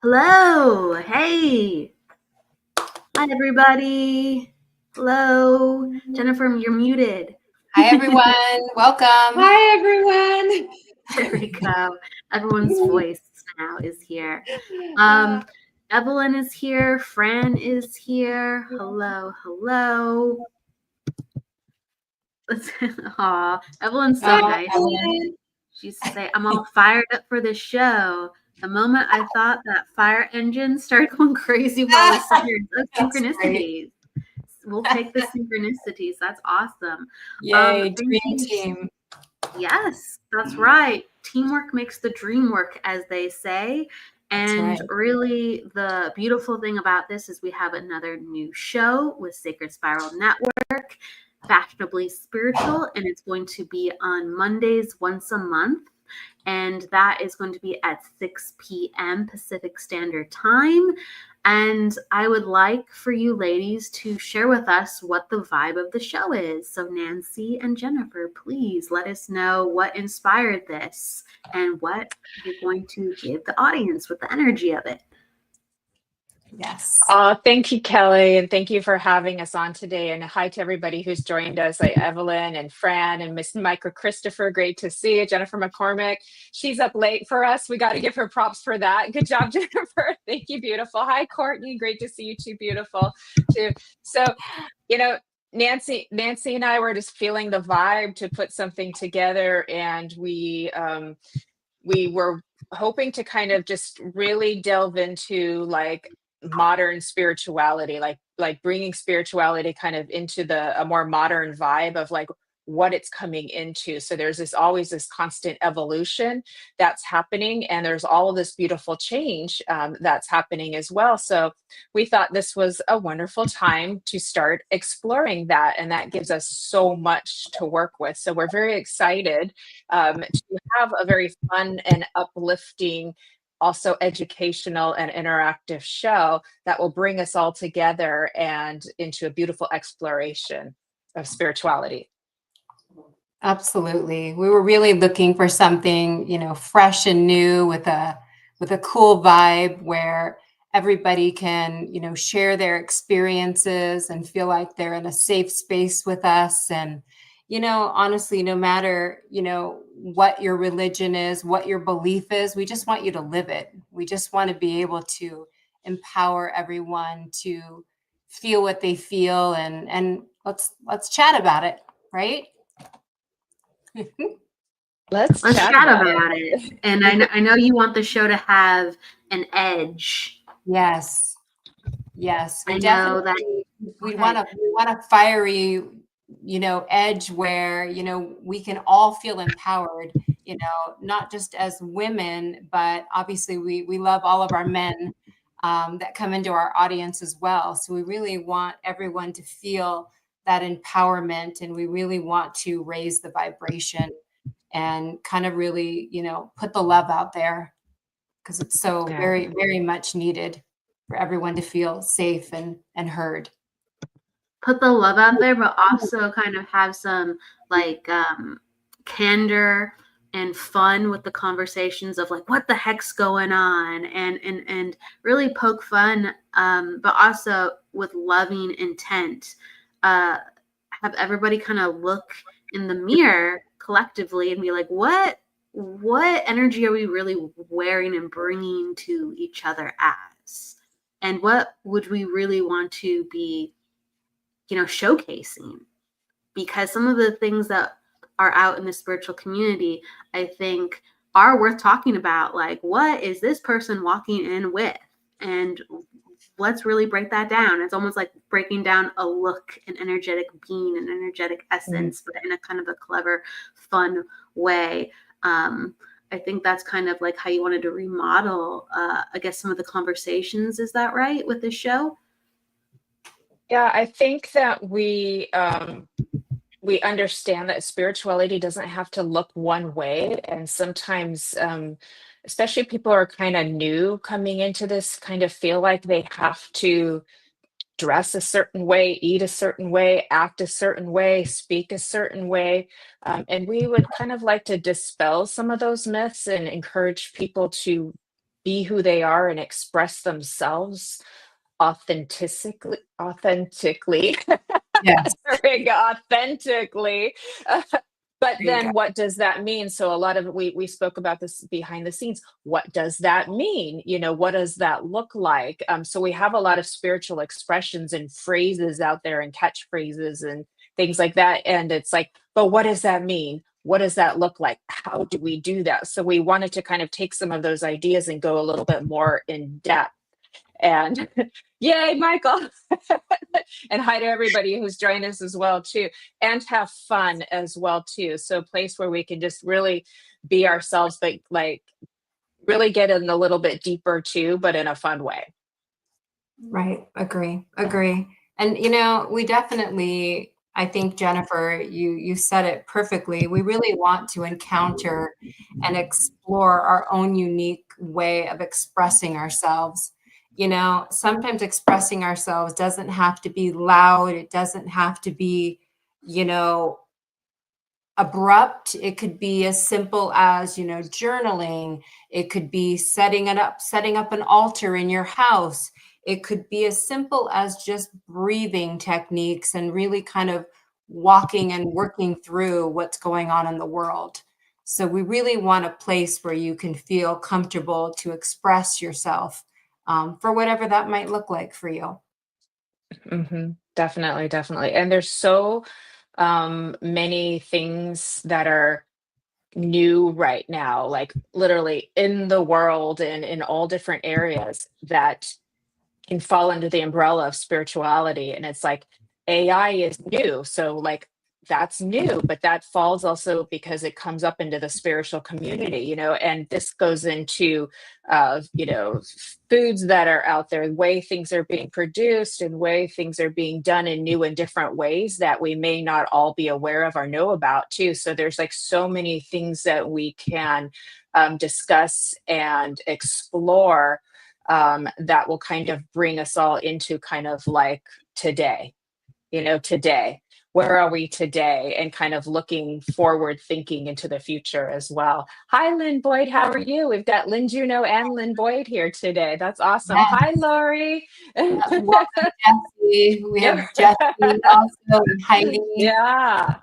Hello. Hey. Hi, everybody. Hello. Jennifer, you're muted. Hi, everyone. Welcome. Hi, everyone. There we go. Everyone's voice now is here. Evelyn is here. Fran is here. Hello. Hello. Aw, Evelyn's so nice. Evelyn. She used to say, I'm all fired up for the show. The moment I thought that fire engine started going crazy with all the sirens of synchronicities. We'll take the synchronicities. That's awesome. Yay, dream team. Yes, that's right. Teamwork makes the dream work, as they say. And really, the beautiful thing about this is we have another new show with Sacred Spiral Network, Fashionably Spiritual, and it's going to be on Mondays once a month. And that is going to be at 6 p.m. Pacific Standard Time. And I would like for you ladies to share with us what the vibe of the show is. So Nancy and Jennifer, please let us know what inspired this and what you're going to give the audience with the energy of it. Yes. Thank you, Kelly, and thank you for having us on today. And hi to everybody who's joined us, like Evelyn and Fran and Miss Micah Christopher. Great to see you. Jennifer McCormick. She's up late for us. We got to give her props for that. Good job, Jennifer. Thank you, beautiful. Hi, Courtney. Great to see you too, beautiful. Too. So, Nancy and I were just feeling the vibe to put something together, and we were hoping to kind of just really delve into like modern spirituality, like bringing spirituality kind of into a more modern vibe of like what it's coming into. So there's always this constant evolution that's happening, and there's all of this beautiful change that's happening as well. So we thought this was a wonderful time to start exploring that, and that gives us so much to work with. So we're very excited to have a very fun and uplifting, also educational and interactive show that will bring us all together and into a beautiful exploration of spirituality. Absolutely. We were really looking for something, fresh and new with a cool vibe where everybody can, share their experiences and feel like they're in a safe space with us. And, honestly, no matter, what your religion is, what your belief is, we just want you to live it. We just want to be able to empower everyone to feel what they feel, and let's chat about it, right? Let's chat about it. And I know you want the show to have an edge. Yes. I know that we want a fiery, edge where, we can all feel empowered, not just as women, but obviously we love all of our men that come into our audience as well. So we really want everyone to feel that empowerment, and we really want to raise the vibration and kind of really, put the love out there, because it's so very, very much needed for everyone to feel safe and heard. Put the love out there, but also kind of have some like candor and fun with the conversations of like what the heck's going on, and really poke fun, but also with loving intent. Have everybody kind of look in the mirror collectively and be like, what energy are we really wearing and bringing to each other as, and what would we really want to be showcasing? Because some of the things that are out in the spiritual community, I think, are worth talking about. Like, what is this person walking in with? And let's really break that down. It's almost like breaking down a look, an energetic being, an energetic essence, but in a kind of a clever, fun way. I think that's kind of like how you wanted to remodel, I guess, some of the conversations. Is that right with this show? Yeah, I think that we understand that spirituality doesn't have to look one way, and sometimes, especially people are kind of new coming into this, kind of feel like they have to dress a certain way, eat a certain way, act a certain way, speak a certain way, and we would kind of like to dispel some of those myths and encourage people to be who they are and express themselves authentically. Yes. There we go, authentically. But There you go. then what does that mean? So a lot of we spoke about this behind the scenes. What does that mean? What does that look like? So we have a lot of spiritual expressions and phrases out there and catchphrases and things like that. And it's like, but what does that mean? What does that look like? How do we do that? So we wanted to kind of take some of those ideas and go a little bit more in depth. And yay, Michael. And hi to everybody who's joined us as well too, and have fun as well too. So a place where we can just really be ourselves, but like really get in a little bit deeper too, but in a fun way. Right. Agree. And we definitely, I think, Jennifer, you said it perfectly. We really want to encounter and explore our own unique way of expressing ourselves. Sometimes expressing ourselves doesn't have to be loud. It doesn't have to be, abrupt. It could be as simple as, journaling. It could be setting up an altar in your house. It could be as simple as just breathing techniques and really kind of walking and working through what's going on in the world. So we really want a place where you can feel comfortable to express yourself, for whatever that might look like for you. Definitely. And there's so many things that are new right now, like literally in the world and in all different areas that can fall under the umbrella of spirituality. And it's like AI is new. So like that's new, but that falls also because it comes up into the spiritual community, and this goes into foods that are out there, the way things are being produced and way things are being done in new and different ways that we may not all be aware of or know about too. So there's like so many things that we can discuss and explore, that will kind of bring us all into kind of like today, today. Where are we today? And kind of looking forward, thinking into the future as well. Hi, Lynn Boyd. How are you? We've got Lynn Juno and Lynn Boyd here today. That's awesome. Yes. Hi, Lori. Welcome, Jessie. We have Yeah. Jessie also, and Heidi. Yeah.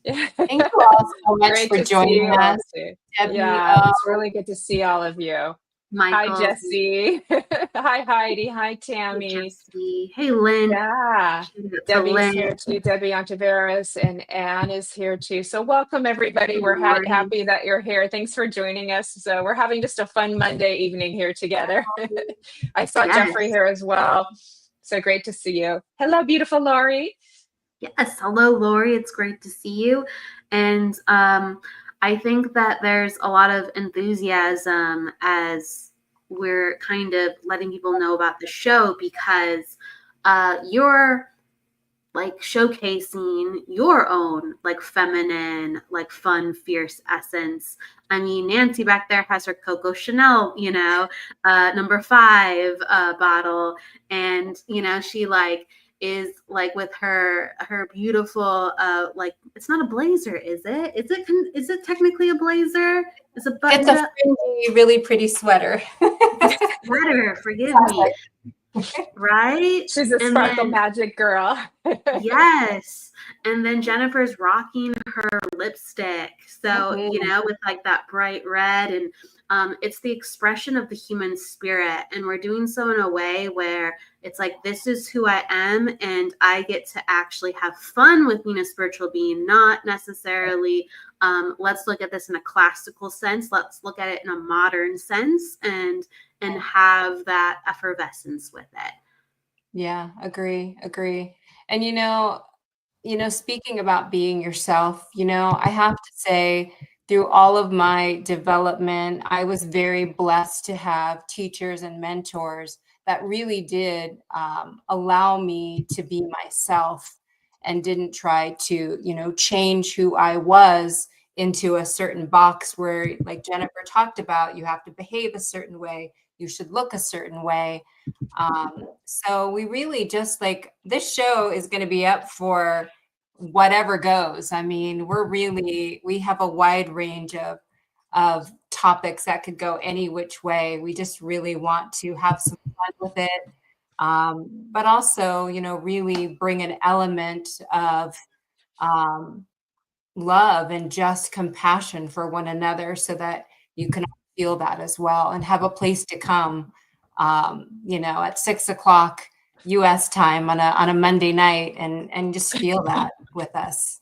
Thank you all so much Great for to see joining you all us. too. Debbie, Yeah, it's really good to see all of you. Hi, Michael. Jesse. Hi, Heidi. Hi, Hey, Tammy. Jesse. Hey, Lynn. Yeah, Shout out to Debbie's Lynn. here too. Debbie Ontiveros and Anne is here too. So welcome everybody. We're Morning. happy that you're here. Thanks for joining us. So we're having just a fun Monday evening here together. I saw Yes. Jeffrey here as well. So great to see you. Hello, beautiful Lori. Yes. Hello, Lori. It's great to see you. And I think that there's a lot of enthusiasm as we're kind of letting people know about the show, because you're like showcasing your own like feminine, like fun, fierce essence. I mean, Nancy back there has her Coco Chanel, number 5 bottle, and she like is like with her beautiful like, it's not a blazer, is it? Is it technically a blazer? Is it buttoned it's a up? fringy, really pretty sweater. Sweater, forgive me. Right? She's a And sparkle then magic girl. yes. And then Jennifer's rocking her lipstick. So, with like that bright red. And it's the expression of the human spirit. And we're doing so in a way where it's like, this is who I am. And I get to actually have fun with being a spiritual being, not necessarily, let's look at this in a classical sense. Let's look at it in a modern sense and have that effervescence with it. Yeah, agree. And speaking about being yourself, I have to say, through all of my development, I was very blessed to have teachers and mentors that really did allow me to be myself and didn't try to, change who I was into a certain box where, like Jennifer talked about, you have to behave a certain way, you should look a certain way. So we really just like, this show is going to be up for whatever goes. I mean, we have a wide range of topics that could go any which way. We just really want to have some fun with it. But also, really bring an element of love and just compassion for one another so that you can feel that as well and have a place to come, at 6 o'clock US time on a Monday night and just feel that with us.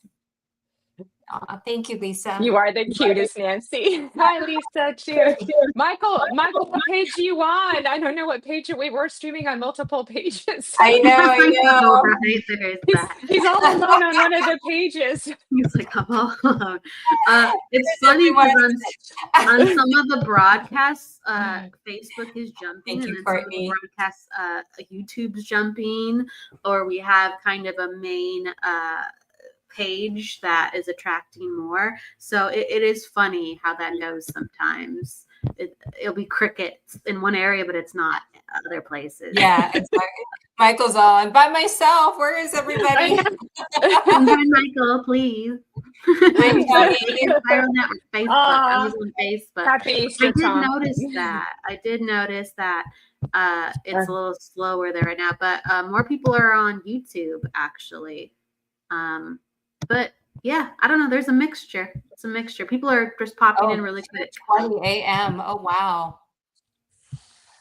Thank you, Lisa. You are the cutest, Nancy. Hi, Lisa, too. Michael, what page are you on? I don't know what page we were streaming on multiple pages. I know. He's all alone on one of the pages. He's like, I'm all alone. It's funny because on some of the broadcasts, Facebook is jumping, and then some of the broadcasts, YouTube's jumping, or we have kind of a main page that is attracting more. So it is funny how that goes sometimes. It'll be crickets in one area, but it's not other places. Yeah, exactly. Michael's all, I'm by myself. Where is everybody? Michael, please. I was on Facebook. Happy Easter, I did notice that it's a little slower there right now, but more people are on YouTube actually. But yeah, I don't know. There's a mixture. It's a mixture. People are just popping in really quick. 20 a.m. Oh, wow.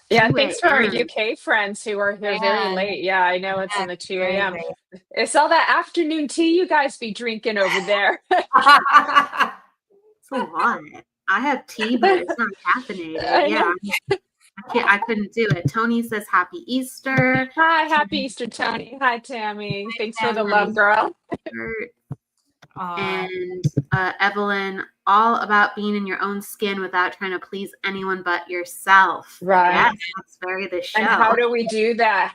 Yeah, thanks for our UK friends who are here very late. Yeah, I know it's in the 2 a.m. It's all that afternoon tea you guys be drinking over there. It's a lot. I have tea, but it's not caffeinated. Yeah. I couldn't do it. Tony says happy Easter. Hi, happy Easter, Tony. Hi, Tammy. Thanks for the love, girl. And Evelyn, all about being in your own skin without trying to please anyone but yourself. Right. Yes, that's very the show. And how do we do that?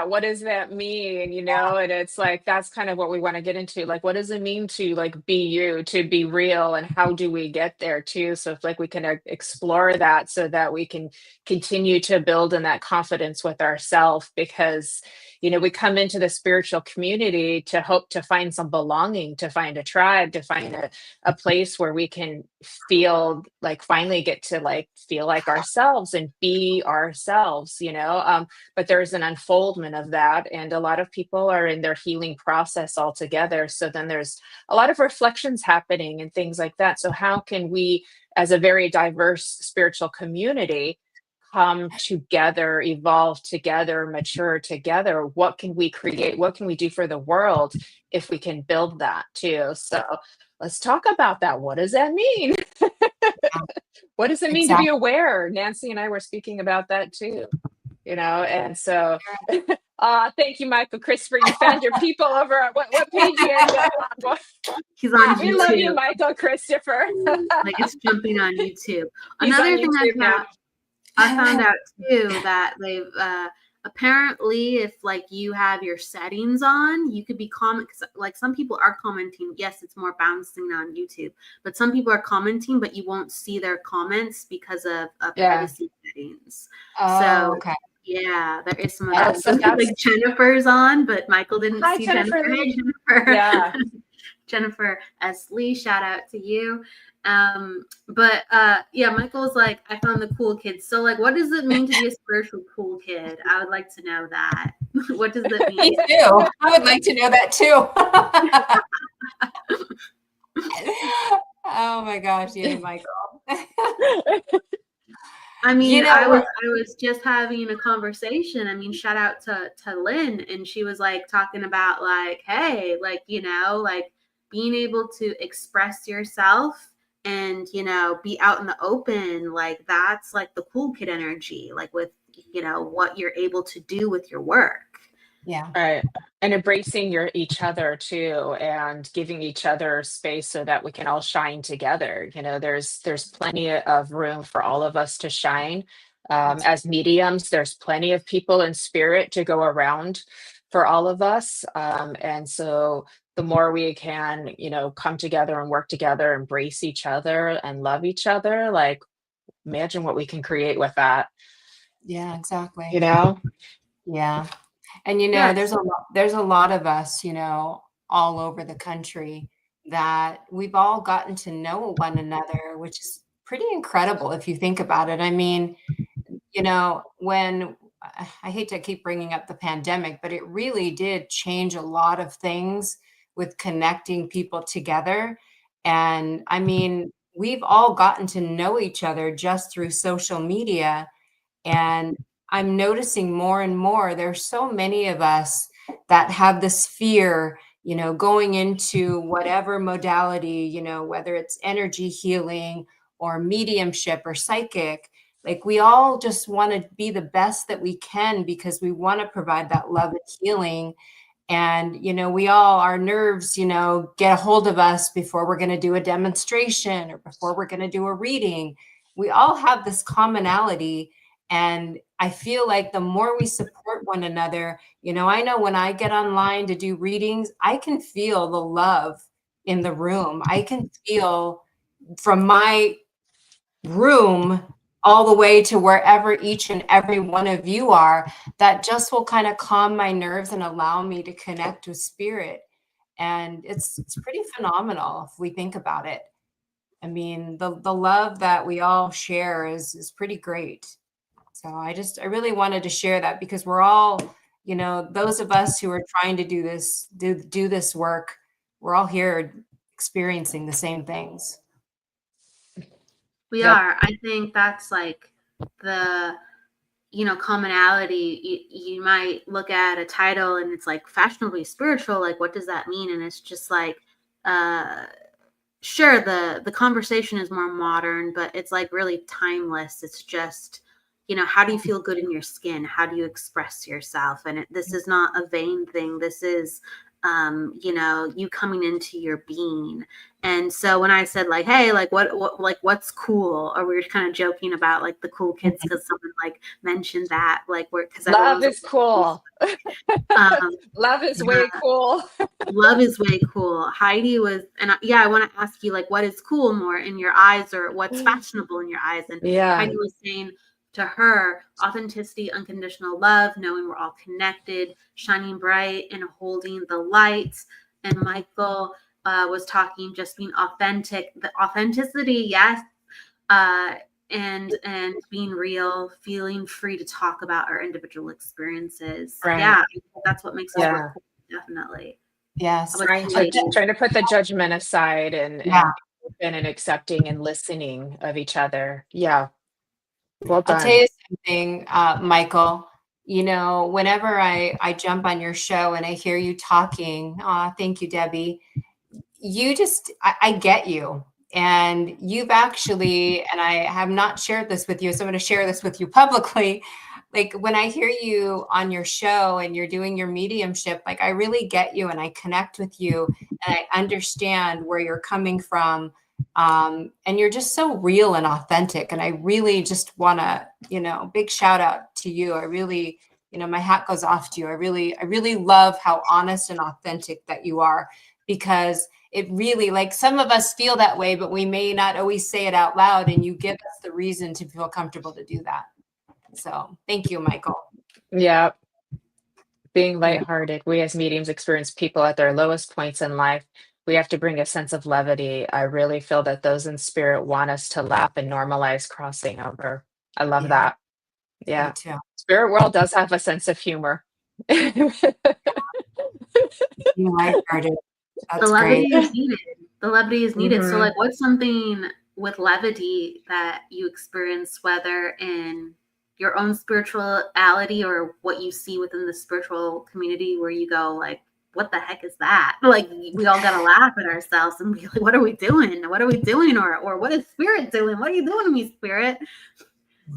What does that mean? And it's like, that's kind of what we want to get into. Like, what does it mean to like be you, to be real, and how do we get there too? So if like we can explore that so that we can continue to build in that confidence with ourselves, because we come into the spiritual community to hope to find some belonging, to find a tribe, to find a place where we can feel like finally get to like feel like ourselves and be ourselves, but there's an unfoldment of that. And a lot of people are in their healing process altogether. So then there's a lot of reflections happening and things like that. So how can we, as a very diverse spiritual community, come together, evolve together, mature together? What can we create? What can we do for the world if we can build that too? So let's talk about that. What does that mean? What does it mean to be aware? Nancy and I were speaking about that too, and so thank you, Michael Christopher. You found your people over at what page He's on YouTube. We love you, Michael Christopher. Like it's jumping on YouTube. Another thing I found out too that they've apparently, if like you have your settings on, you could be like some people are commenting. Yes, it's more bouncing on YouTube, but some people are commenting, but you won't see their comments because of privacy settings. Okay. Yeah, there is some of that. So like Jennifer's on, but Michael didn't see Jennifer. Hey, Jennifer. Yeah. Jennifer S. Lee, shout out to you. Michael's like, I found the cool kid. So like, what does it mean to be a spiritual cool kid? I would like to know that. What does that mean? Me too. I would like to know that too. Oh my gosh, yeah, Michael. I mean, I was just having a conversation. I mean, shout out to Lynn, and she was like talking about like, hey, like, like being able to express yourself and, be out in the open, like that's like the cool kid energy, like with, what you're able to do with your work. Yeah. Right. And embracing each other too, and giving each other space so that we can all shine together. There's plenty of room for all of us to shine. As mediums, there's plenty of people in spirit to go around for all of us. And so the more we can, come together and work together, embrace each other and love each other, like imagine what we can create with that. Yeah, exactly. Yeah. And there's a lot of us, all over the country that we've all gotten to know one another, which is pretty incredible if you think about it. I mean, you know, when I hate to keep bringing up the pandemic, but it really did change a lot of things with connecting people together. And I mean, we've all gotten to know each other just through social media. And I'm noticing more and more, there's so many of us that have this fear, you know, going into whatever modality, you know, whether it's energy healing or mediumship or psychic. Like we all just want to be the best that we can because we want to provide that love and healing. And, you know, we all, our nerves, you know, get a hold of us before we're going to do a demonstration or before we're going to do a reading. We all have this commonality. And I feel like the more we support one another, you know, I know when I get online to do readings, I can feel the love in the room. I can feel from my room all the way to wherever each and every one of you are, that just will kind of calm my nerves and allow me to connect with spirit. And it's pretty phenomenal if we think about it. I mean, the love that we all share is pretty great. So I really wanted to share that because we're all, you know, those of us who are trying to do this work, we're all here experiencing the same things. We Yep. are. I think that's like the, commonality. You might look at a title and it's like fashionably spiritual. Like, what does that mean? And it's just like, sure, the conversation is more modern, but it's like really timeless. It's just, how do you feel good in your skin? How do you express yourself? And this is not a vain thing. This is, you coming into your being. And so when I said like, hey, like what's cool, or we were kind of joking about like the cool kids because someone like mentioned that, like because Love is cool. Love is way cool. Love is way cool. Heidi was, and I want to ask you like, what is cool more in your eyes, or what's fashionable in your eyes? And Heidi was saying to her, authenticity, unconditional love, knowing we're all connected, shining bright and holding the light. And Michael was talking just being authentic, the authenticity, yes, and being real, feeling free to talk about our individual experiences. Right. Yeah, that's what makes us work cool, definitely. Yes. Trying to put the judgment aside and open and accepting and listening of each other. Yeah. Well done. I'll tell you something, Michael. You know, whenever I jump on your show and I hear you talking, thank you, Debbie. You just, I get you. And you've actually, and I have not shared this with you, so I'm going to share this with you publicly. Like when I hear you on your show and you're doing your mediumship, like I really get you and I connect with you and I understand where you're coming from. And you're just so real and authentic. And I really just want to, big shout out to you. I really, my hat goes off to you. I really love how honest and authentic that you are, because it really, like some of us feel that way, but we may not always say it out loud. And you give us the reason to feel comfortable to do that. So thank you, Michael. Yeah. Being lighthearted. We as mediums experience people at their lowest points in life. We have to bring a sense of levity. I really feel that those in spirit want us to laugh and normalize crossing over. I love that. Yeah. Me too. Spirit world does have a sense of humor. Being lighthearted. That's the levity great. is needed. The levity is needed. So like, what's something with levity that you experience, whether in your own spirituality or what you see within the spiritual community, where you go like, what the heck is that? Like we all gotta laugh at ourselves and be like, what are we doing? What are we doing? Or what is spirit doing? What are you doing to me, spirit?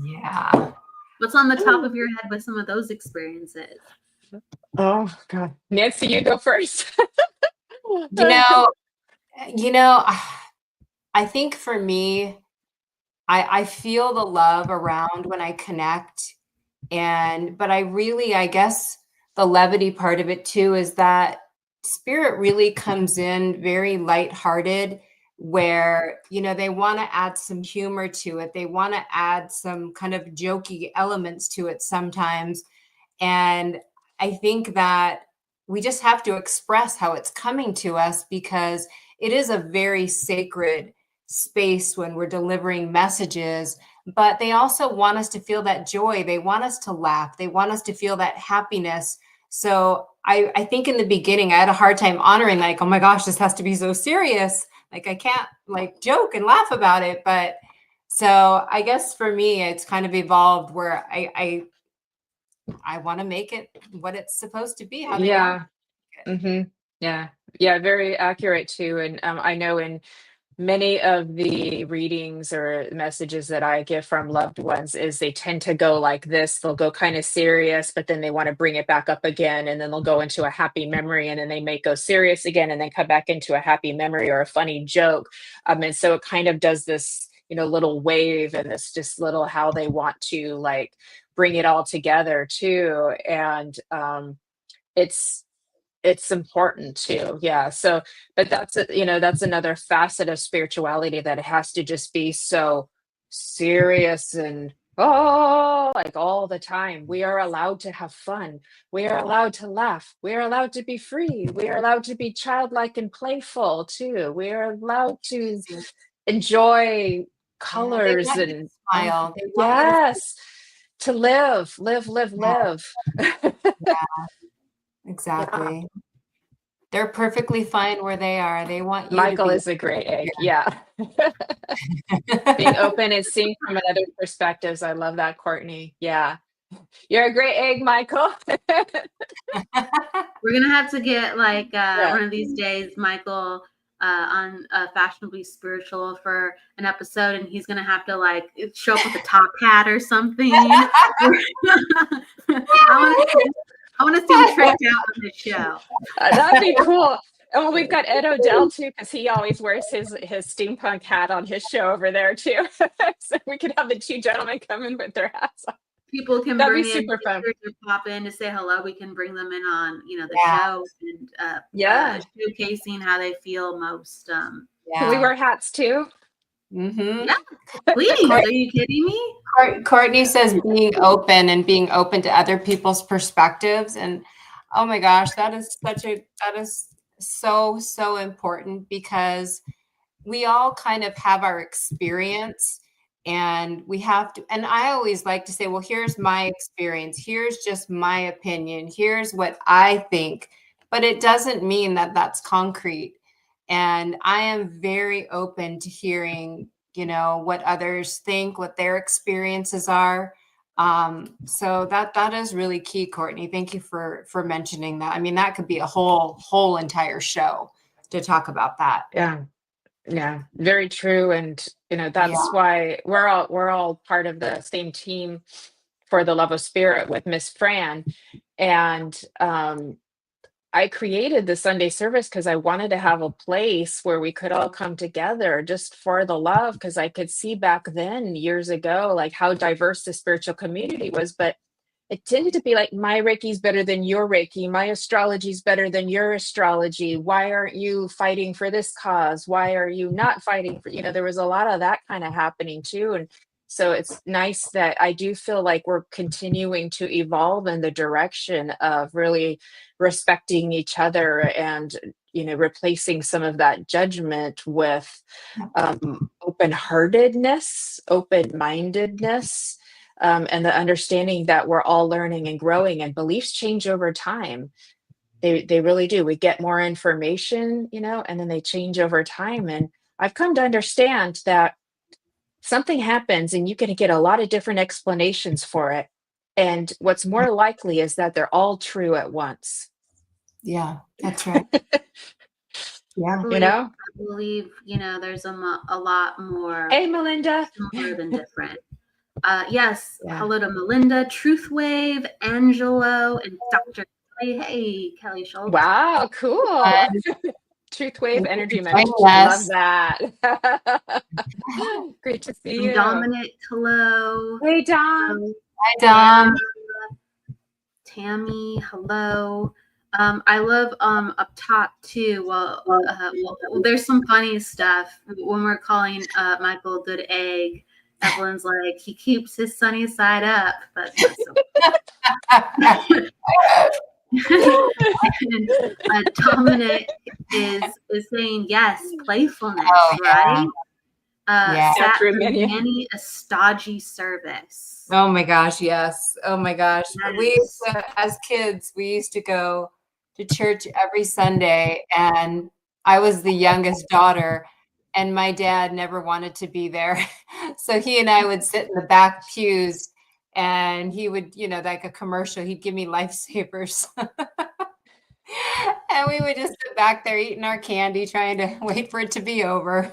Yeah. What's on the top of your head with some of those experiences? Oh God. Nancy, you go first. I think for me, I feel the love around when I connect. But I guess the levity part of it too is that spirit really comes in very lighthearted, where, they want to add some humor to it. They want to add some kind of jokey elements to it sometimes. And I think that we just have to express how it's coming to us, because it is a very sacred space when we're delivering messages, but they also want us to feel that joy. They want us to laugh. They want us to feel that happiness. So I think in the beginning, I had a hard time honoring, like, oh my gosh, this has to be so serious. Like, I can't like joke and laugh about it. But so I guess for me, it's kind of evolved where I want to make it what it's supposed to be, how they want Yeah. Yeah, very accurate too. And I know in many of the readings or messages that I get from loved ones is they tend to go like this. They'll go kind of serious, but then they want to bring it back up again, and then they'll go into a happy memory, and then they may go serious again, and then come back into a happy memory or a funny joke. And so it kind of does this, little wave, and this just little how they want to like bring it all together too. And it's it's important too. Yeah. So, but that's another facet of spirituality, that it has to just be so serious and like all the time. We are allowed to have fun. We are allowed to laugh. We are allowed to be free. We are allowed to be childlike and playful too. We are allowed to enjoy Yeah, they colors want you to and smile. They want you to yes, to live. yeah, Yeah. exactly. They're perfectly fine where they are. They want you to Michael be. is a great egg. Yeah. Being open and seeing from another perspectives. I love that, Courtney. Yeah. You're a great egg, Michael. We're gonna have to get like Yeah. one of these days, Michael, on Fashionably Spiritual for an episode, and he's gonna have to like show up with a top hat or something. I want to see him tricked out on the show. That'd be cool. And well, we've got Ed Odell too, because he always wears his steampunk hat on his show over there too. So we could have the two gentlemen come in with their hats on. People can That'd bring be in super fun. pictures or pop in to say hello. We can bring them in on the Yeah. show and Yeah. showcasing how they feel most. Can we Yeah. wear hats too? Mm-hmm. Yeah, please. Are you kidding me? Courtney says being open to other people's perspectives. And oh my gosh, that is so important, because we all kind of have our experience, and we have to, and I always like to say, well, here's my experience. Here's just my opinion. Here's what I think, but it doesn't mean that that's concrete. And I am very open to hearing, what others think, what their experiences are. So that is really key, Courtney. Thank you for mentioning that. I mean, that could be a whole entire show to talk about that. Yeah, very true. And that's why we're all part of the same team for the Love of Spirit with Miss Fran. And I created the Sunday service because I wanted to have a place where we could all come together just for the love, because I could see back then, years ago, like how diverse the spiritual community was. But it tended to be like, my Reiki's better than your Reiki, my astrology's better than your astrology. Why aren't you fighting for this cause? Why are you not fighting for, there was a lot of that kind of happening too. And so it's nice that I do feel like we're continuing to evolve in the direction of really respecting each other, and replacing some of that judgment with open-heartedness, open-mindedness, and the understanding that we're all learning and growing, and beliefs change over time. They really do. We get more information, and then they change over time. And I've come to understand that something happens and you can get a lot of different explanations for it. And what's more likely is that they're all true at once. Yeah, that's right. Yeah. I believe there's a lot more. Hey, Melinda. Similar than different. Yes. Yeah. Hello to Melinda, Truth Wave, Angelo, and Dr. Kelly. Hey, Kelly Schultz. Wow, cool. Truth Wave Energy Mentor. I love that. Great to see you. Dominic, hello. Hey, Dom. Hi, Dom. Tammy, hello. I love up top too. Well, there's some funny stuff when we're calling Michael a good egg. Evelyn's like, he keeps his sunny side up. That's so and Dominic is saying yes, playfulness, right? Yeah. Sat through through many. many a stodgy service. Oh my gosh, yes. Oh my gosh. We used Yes. to, as kids, we used to go to church every Sunday, and I was the youngest daughter, and my dad never wanted to be there. So he and I would sit in the back pews, and he would, like a commercial, he'd give me lifesavers. And we would just sit back there eating our candy, trying to wait for it to be over.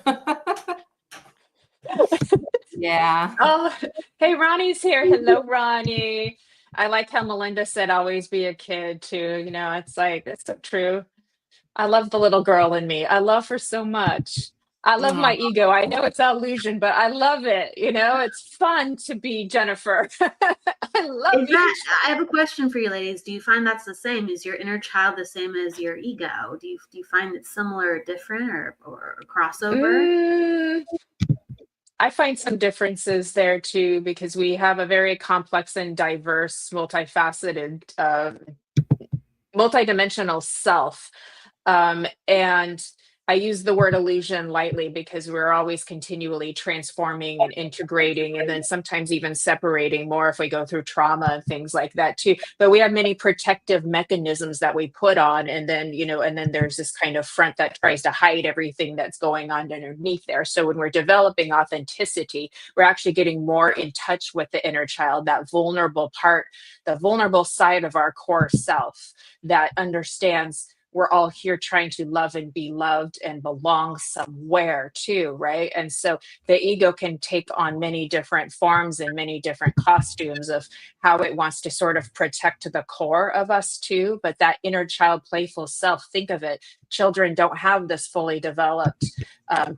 Yeah. Oh, hey, Ronnie's here. Hello, Ronnie. I like how Melinda said, always be a kid, too. It's like, it's so true. I love the little girl in me. I love her so much. I love Aw. my ego. I know it's an illusion, but I love it. It's fun to be Jennifer. I love Is you. that, I have a question for you ladies. Do you find that's the same? Is your inner child the same as your ego? Do you find it similar or different or crossover? Mm, I find some differences there too, because we have a very complex and diverse, multifaceted, multidimensional self. And I use the word illusion lightly because we're always continually transforming and integrating, and then sometimes even separating more if we go through trauma and things like that too. But we have many protective mechanisms that we put on, and then there's this kind of front that tries to hide everything that's going on underneath there. So when we're developing authenticity, we're actually getting more in touch with the inner child, that vulnerable part, the vulnerable side of our core self that understands we're all here trying to love and be loved and belong somewhere too, right? And so the ego can take on many different forms and many different costumes of how it wants to sort of protect the core of us too. But that inner child playful self, think of it, children don't have this fully developed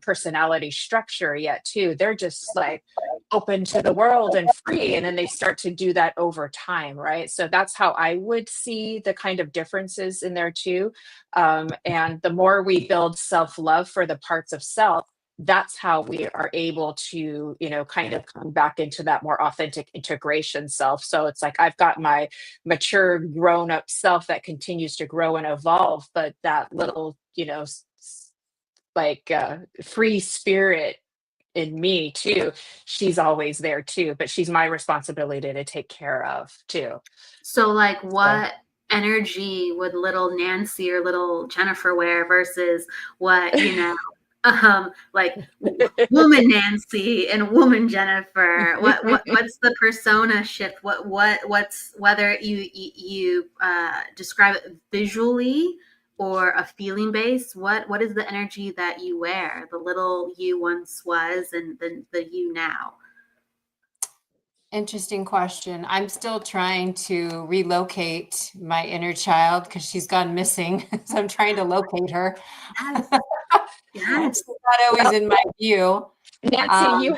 personality structure yet too. They're just like open to the world and free, and then they start to do that over time, right? So that's how I would see the kind of differences in there too. And the more we build self-love for the parts of self, that's how we are able to kind of come back into that more authentic integration self. So it's like I've got my mature grown up self that continues to grow and evolve, but that little free spirit in me too, she's always there too, but she's my responsibility to take care of too. So, like, So, what energy would little Nancy or little Jennifer wear versus what, like woman Nancy and woman Jennifer? What's the persona shift? What's whether you describe it visually or a feeling base? What is the energy that you wear? The little you once was, and the you now. interesting question. I'm still trying to relocate my inner child because she's gone missing. So I'm trying to locate her. Yes, yes. She's not always in my view. Nancy, Um, you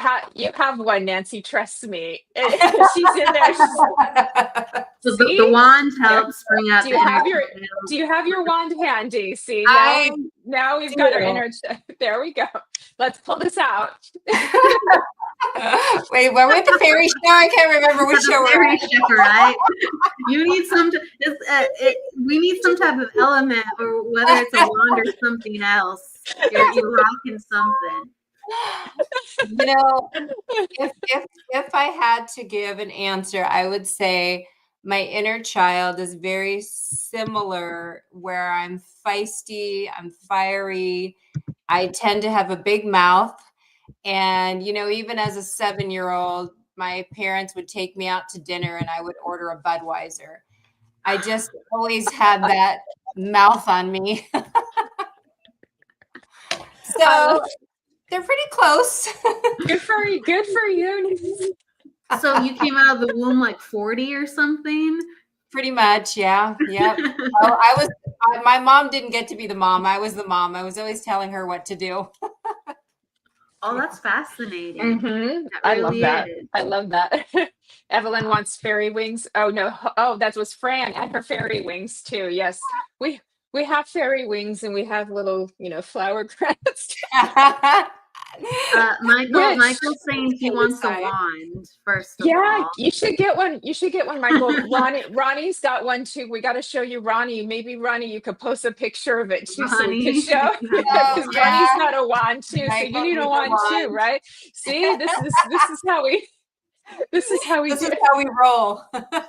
have one, Nancy, trust me. She's in there. So the See? wand There. helps bring out Do the you have your energy. do you have your wand handy? See, I now we've got our do. inner there we go. Let's pull this out. Wait, we're with the fairy show. I can't remember which show we're Fairy at. ship, right? You need we need some type of element, or whether it's a wand or something else. You're rocking something. If I had to give an answer, I would say my inner child is very similar, where I'm feisty, I'm fiery, I tend to have a big mouth. And, even as a 7-year-old, my parents would take me out to dinner and I would order a Budweiser. I just always had that mouth on me. So they're pretty close. Good for you. Good for you. So you came out of the womb like 40 or something? Pretty much, yeah. Yep. My mom didn't get to be the mom. I was the mom. I was always telling her what to do. Oh, that's fascinating. Mm-hmm. That I love really that. is. I love that. Evelyn wants fairy wings. Oh no. Oh, that was Fran and her fairy wings too. Yes. We have fairy wings and we have little, flower crowns. Michael's saying he wants a Sorry. wand, first of Yeah, all. you should get one. You should get one, Michael. Ronnie's got one too. We got to show you Ronnie. Maybe Ronnie, you could post a picture of it too, so we could Ronnie, show. you have Oh, Because one. Ronnie's yeah. got a wand too, so you Michael need a needs a wand too, wand. right? See, this is how we this is how we This do is it. how we roll.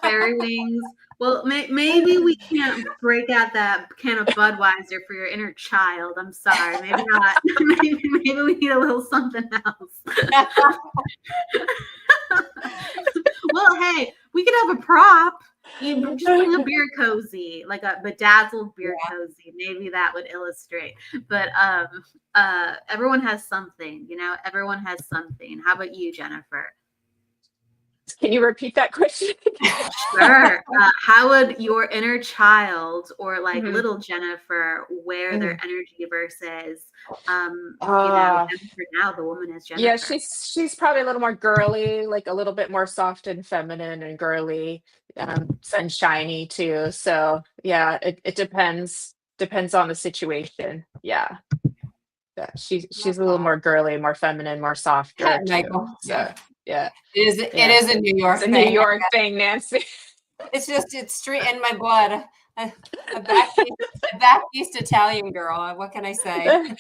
Fairy wings. Well, maybe we can't break out that can of Budweiser for your inner child. I'm sorry. Maybe not. maybe we need a little something else. Well, hey, we could have a prop. You just bring a beer cozy, like a bedazzled beer cozy. Maybe that would illustrate. But everyone has something, everyone has something. How about you, Jennifer? Can you repeat that question? Sure. How would your inner child or like Mhm. little Jennifer wear their energy versus, Jennifer now, the woman is Jennifer. Yeah, she's probably a little more girly, like a little bit more soft and feminine and girly, sunshiny too. So yeah, it depends on the situation. Yeah, she's a little more girly, more feminine, more softer too. Michael. So yeah, It is a New York it's a thing. New York thing, Nancy. It's straight in my blood. A back east Italian girl. What can I say?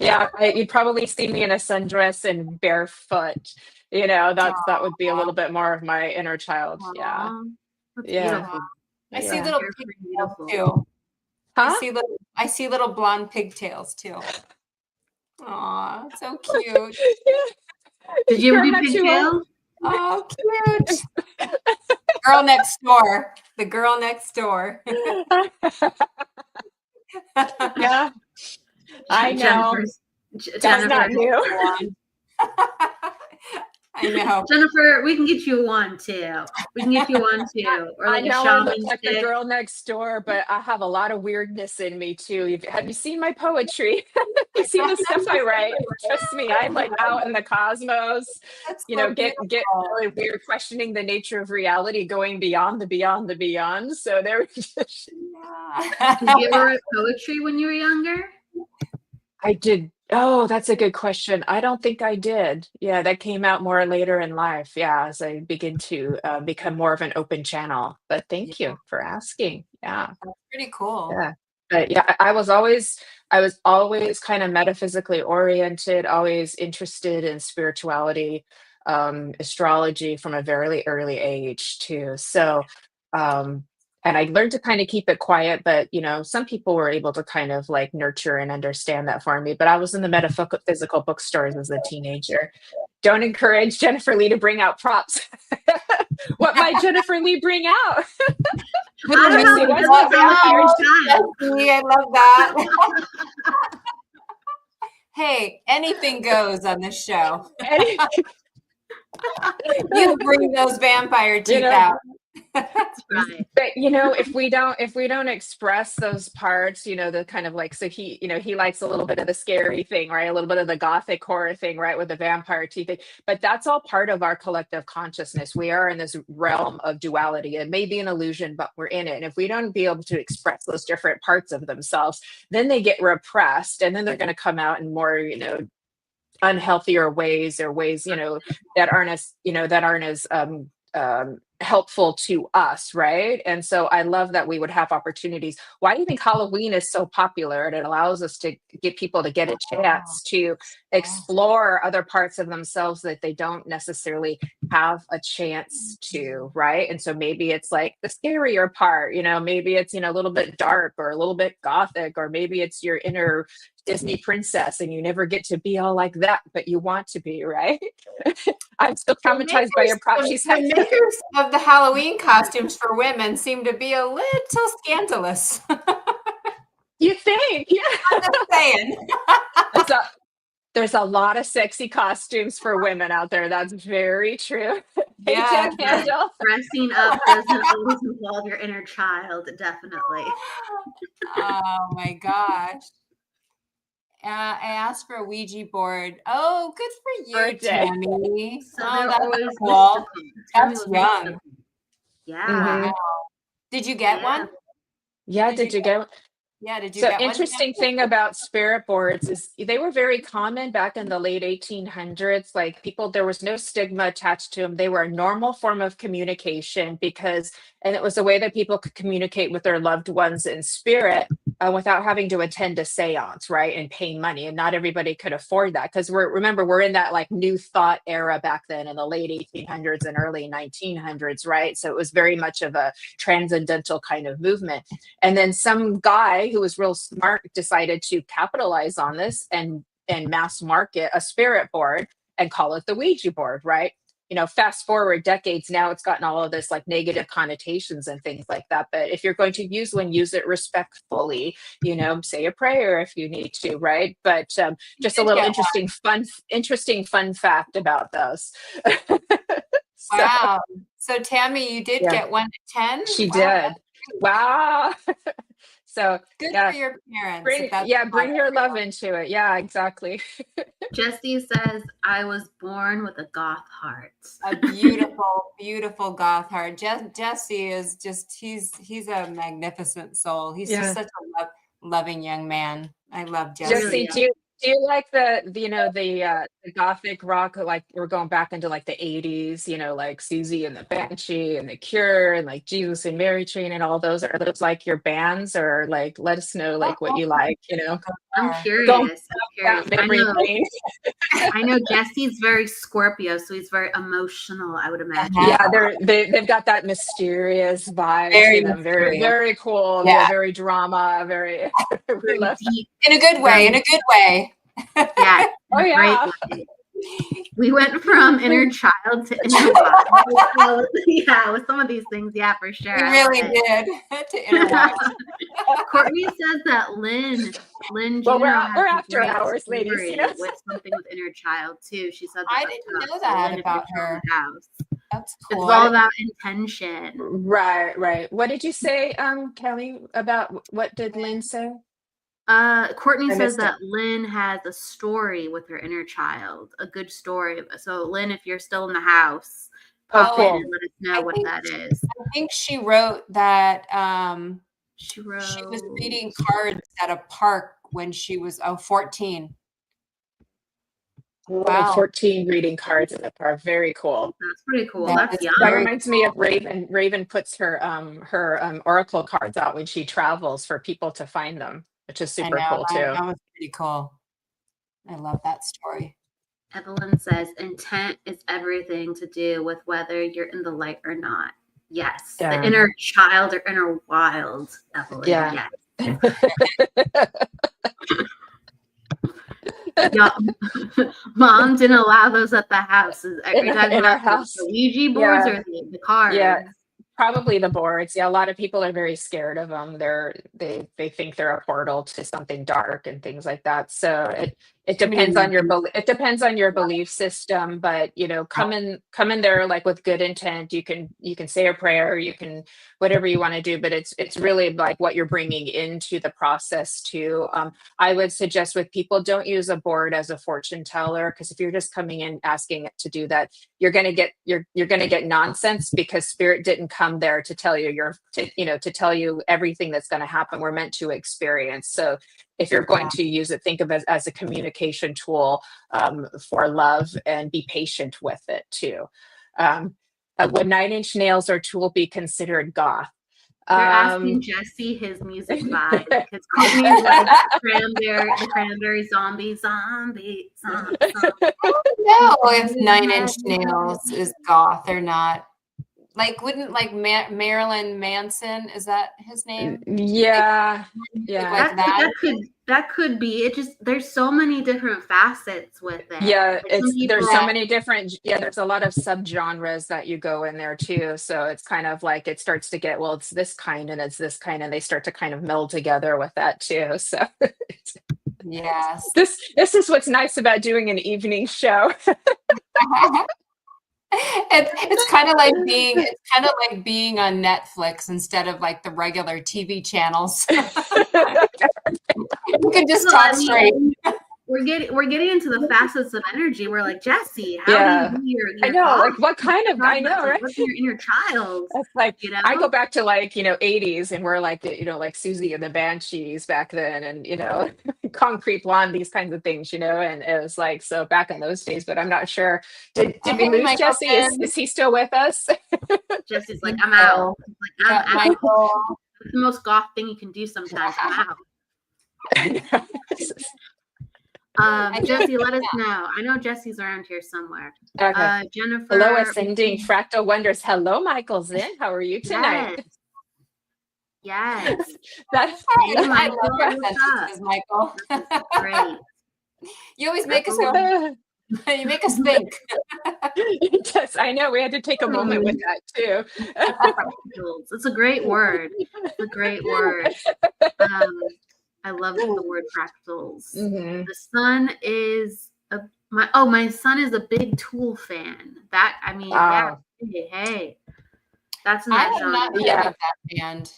Yeah, you'd probably see me in a sundress and barefoot. That would be a little bit more of my inner child. Yeah, Aw, that's yeah, beautiful. I see yeah. little You're pigtails beautiful. too. Huh? I see little blonde pigtails too. Aw, so cute. Did you ever Turn do that you on. pigtails? Oh, cute. Girl next door. The girl next door. Yeah, I know. That's Jennifer, not new. I know. Jennifer, we can get you one too. We can get you one too, or I like a know I look shaman like the stick. girl next door, but I have a lot of weirdness in me too. Have you seen my poetry? You seen the stuff I write? Trust me, I'm like out in the cosmos. That's so Get beautiful. really weird, questioning the nature of reality, going beyond the beyond the beyond. So there. Did you ever write poetry when you were younger? I did. Oh, that's a good question. I don't think I did. Yeah, that came out more later in life. Yeah, as I begin to become more of an open channel. But thank you for asking. Yeah, That's pretty cool. yeah. But yeah, I was always kind of metaphysically oriented, always interested in spirituality, astrology from a very early age too. So, um, and I learned to kind of keep it quiet, but some people were able to kind of like nurture and understand that for me. But I was in the metaphysical bookstores as a teenager. Don't encourage Jennifer Lee to bring out props. What might Jennifer Lee bring out? I don't know. What's What's the on your style? I love that. Hey, anything goes on this show. You bring those vampire teeth out. That's right. But if we don't express those parts, the kind of like, so he likes a little bit of the scary thing, right? A little bit of the gothic horror thing, right? With the vampire teeth thing. But that's all part of our collective consciousness. We are in this realm of duality. It may be an illusion, but we're in it. And if we don't be able to express those different parts of themselves, then they get repressed, and then they're going to come out in more, unhealthier ways, or ways, that aren't as helpful to us, right? And so I love that we would have opportunities. Why do you think Halloween is so popular? And it allows us to get people to get a chance to explore other parts of themselves that they don't necessarily have a chance to, right? And so maybe it's like the scarier part, maybe it's a little bit dark or a little bit gothic, or maybe it's your inner Disney princess and you never get to be all like that, but you want to be, right? I'm still traumatized by your prop. She's The makers of the Halloween costumes for women seem to be a little scandalous. You think? Yeah. I'm just saying. There's a lot of sexy costumes for women out there. That's very true. Yeah. Dressing up doesn't always involve your inner child, definitely. Oh my gosh. I asked for a Ouija board. Oh, good for you, Tammy. So they're that's always cool. That's young. Mystical. Yeah. Did you get one? Yeah, did you get one? Yeah, did you So get one? interesting thing about spirit boards is they were very common back in the late 1800s. Like people, there was no stigma attached to them. They were a normal form of communication because, and it was a way that people could communicate with their loved ones in spirit without having to attend a seance, right? And pay money. And not everybody could afford that because remember, we're in that like new thought era back then in the late 1800s and early 1900s, right? So it was very much of a transcendental kind of movement. And then some guy who was real smart decided to capitalize on this and mass market a spirit board and call it the Ouija board, right? You know, fast forward decades now, it's gotten all of this like negative connotations and things like that. But if you're going to use one, use it respectfully, you know, say a prayer if you need to, right? But just a little interesting fun fact about those. So, Wow. So Tammy, you did yeah, get 1 to 10? she Wow, did. Wow. So good yeah, for your parents. If that's bring your love into it. Yeah, exactly. Jessie says, I was born with a goth heart. a beautiful, beautiful goth heart. Jesse is just he's a magnificent soul. He's just Yeah. such a loving young man. I love Jesse. Jesse, do you like the gothic rock? Like we're going back into like the 80s, you know, like Susie and the Banshee and the Cure and like Jesus and Mary Chain and all those. Are those like your bands, or like let us know like what you like, you know? I'm Are. curious. I know Yeah, Jesse's very Scorpio, so he's very emotional, I would imagine. they've got that mysterious vibe Very to them. Very, mysterious. very cool. Yeah. Yeah, very drama. Very, we Very love deep. In a good way. In a good way. Yeah. Oh, yeah. Great way. We went from inner child to inner wild. Yeah, with some of these things, yeah, for sure. We really did. To inner wild. Courtney says that Lynn Well, Juno we're has a after great hours, ladies. story You know? with something with inner child too. She said that I didn't know that about her. House. That's cool. It's all about intention. Right. What did you say, Kelly, about what did Lynn say? Courtney says that Lynn has a story with her inner child, a good story. So Lynn, if you're still in the house, pop in and let us know what that is. I think she wrote that she was reading cards at a park when she was 14. Wow. 14 reading cards in the park. Very cool. That's pretty cool. That's young. That reminds me of Raven. Raven puts her oracle cards out when she travels for people to find them, which is super cool too. That was pretty cool. I love that story. Evelyn says intent is everything to do with whether you're in the light or not. Yes. The inner child or inner wild, Evelyn. Yeah. Yes. Yeah. Mom didn't allow those at the house. In our house. The Ouija boards or the cards? Yeah. Probably the boards. Yeah, a lot of people are very scared of them. They think they're a portal to something dark and things like that. So it depends on your belief system, but you know, come in there like with good intent. You can say a prayer, you can whatever you want to do, but it's really like what you're bringing into the process too. I would suggest with people, don't use a board as a fortune teller, because if you're just coming in asking it to do that, you're gonna get nonsense, because spirit didn't come there to tell you to tell you everything that's going to happen. We're meant to experience. So if you're going to use it, think of it as a communication tool for love, and be patient with it too. Would 9 Inch Nails or Tool be considered goth? They're asking Jesse his music vibe, because Courtney's like the cranberry zombie. I don't know if 9 Inch Nails is goth or not. Like, wouldn't like Marilyn Manson, is that his name? Yeah. Like that could be. It just, there's so many different facets with it. Yeah, there's so many different. Yeah, there's a lot of subgenres that you go in there too. So it's kind of like it starts to get, well, it's this kind and it's this kind, and they start to kind of meld together with that too. So yes, this is what's nice about doing an evening show. It's kind of like being on Netflix instead of like the regular TV channels. You can just talk straight. we're getting into the facets of energy. We're like, Jesse, how do you Yeah. do your I know, like goth? what kind of, I know, Like, right? what's in your inner child? That's like, You I go know? back to like, 80s and we're like, like Susie and the Banshees back then and, Concrete Blonde, these kinds of things, and it was like, so back in those days, but I'm not sure. Did we Hey, lose Jesse? Michaelton. Is he still with us? Jesse's like, think I'm out. so. He's We like, I'm got out. Michael. It's the most goth thing you can do sometimes. I'm out. Jesse, let us know. I know Jesse's around here somewhere. Okay. Jennifer. Hello, Ascending Fractal Wonders. Hello, Michael Zinn. How are you tonight? Yes. That's I love Michael, your what's sentences, Michael. great. You always make us That's go. You make us think. Yes, I know. We had to take a moment with that too. It's a great word. It's a great word. I love the word fractals. Mm-hmm. The son is my son is a big Tool fan. Yeah. Hey, that's in that I am not genre. that band.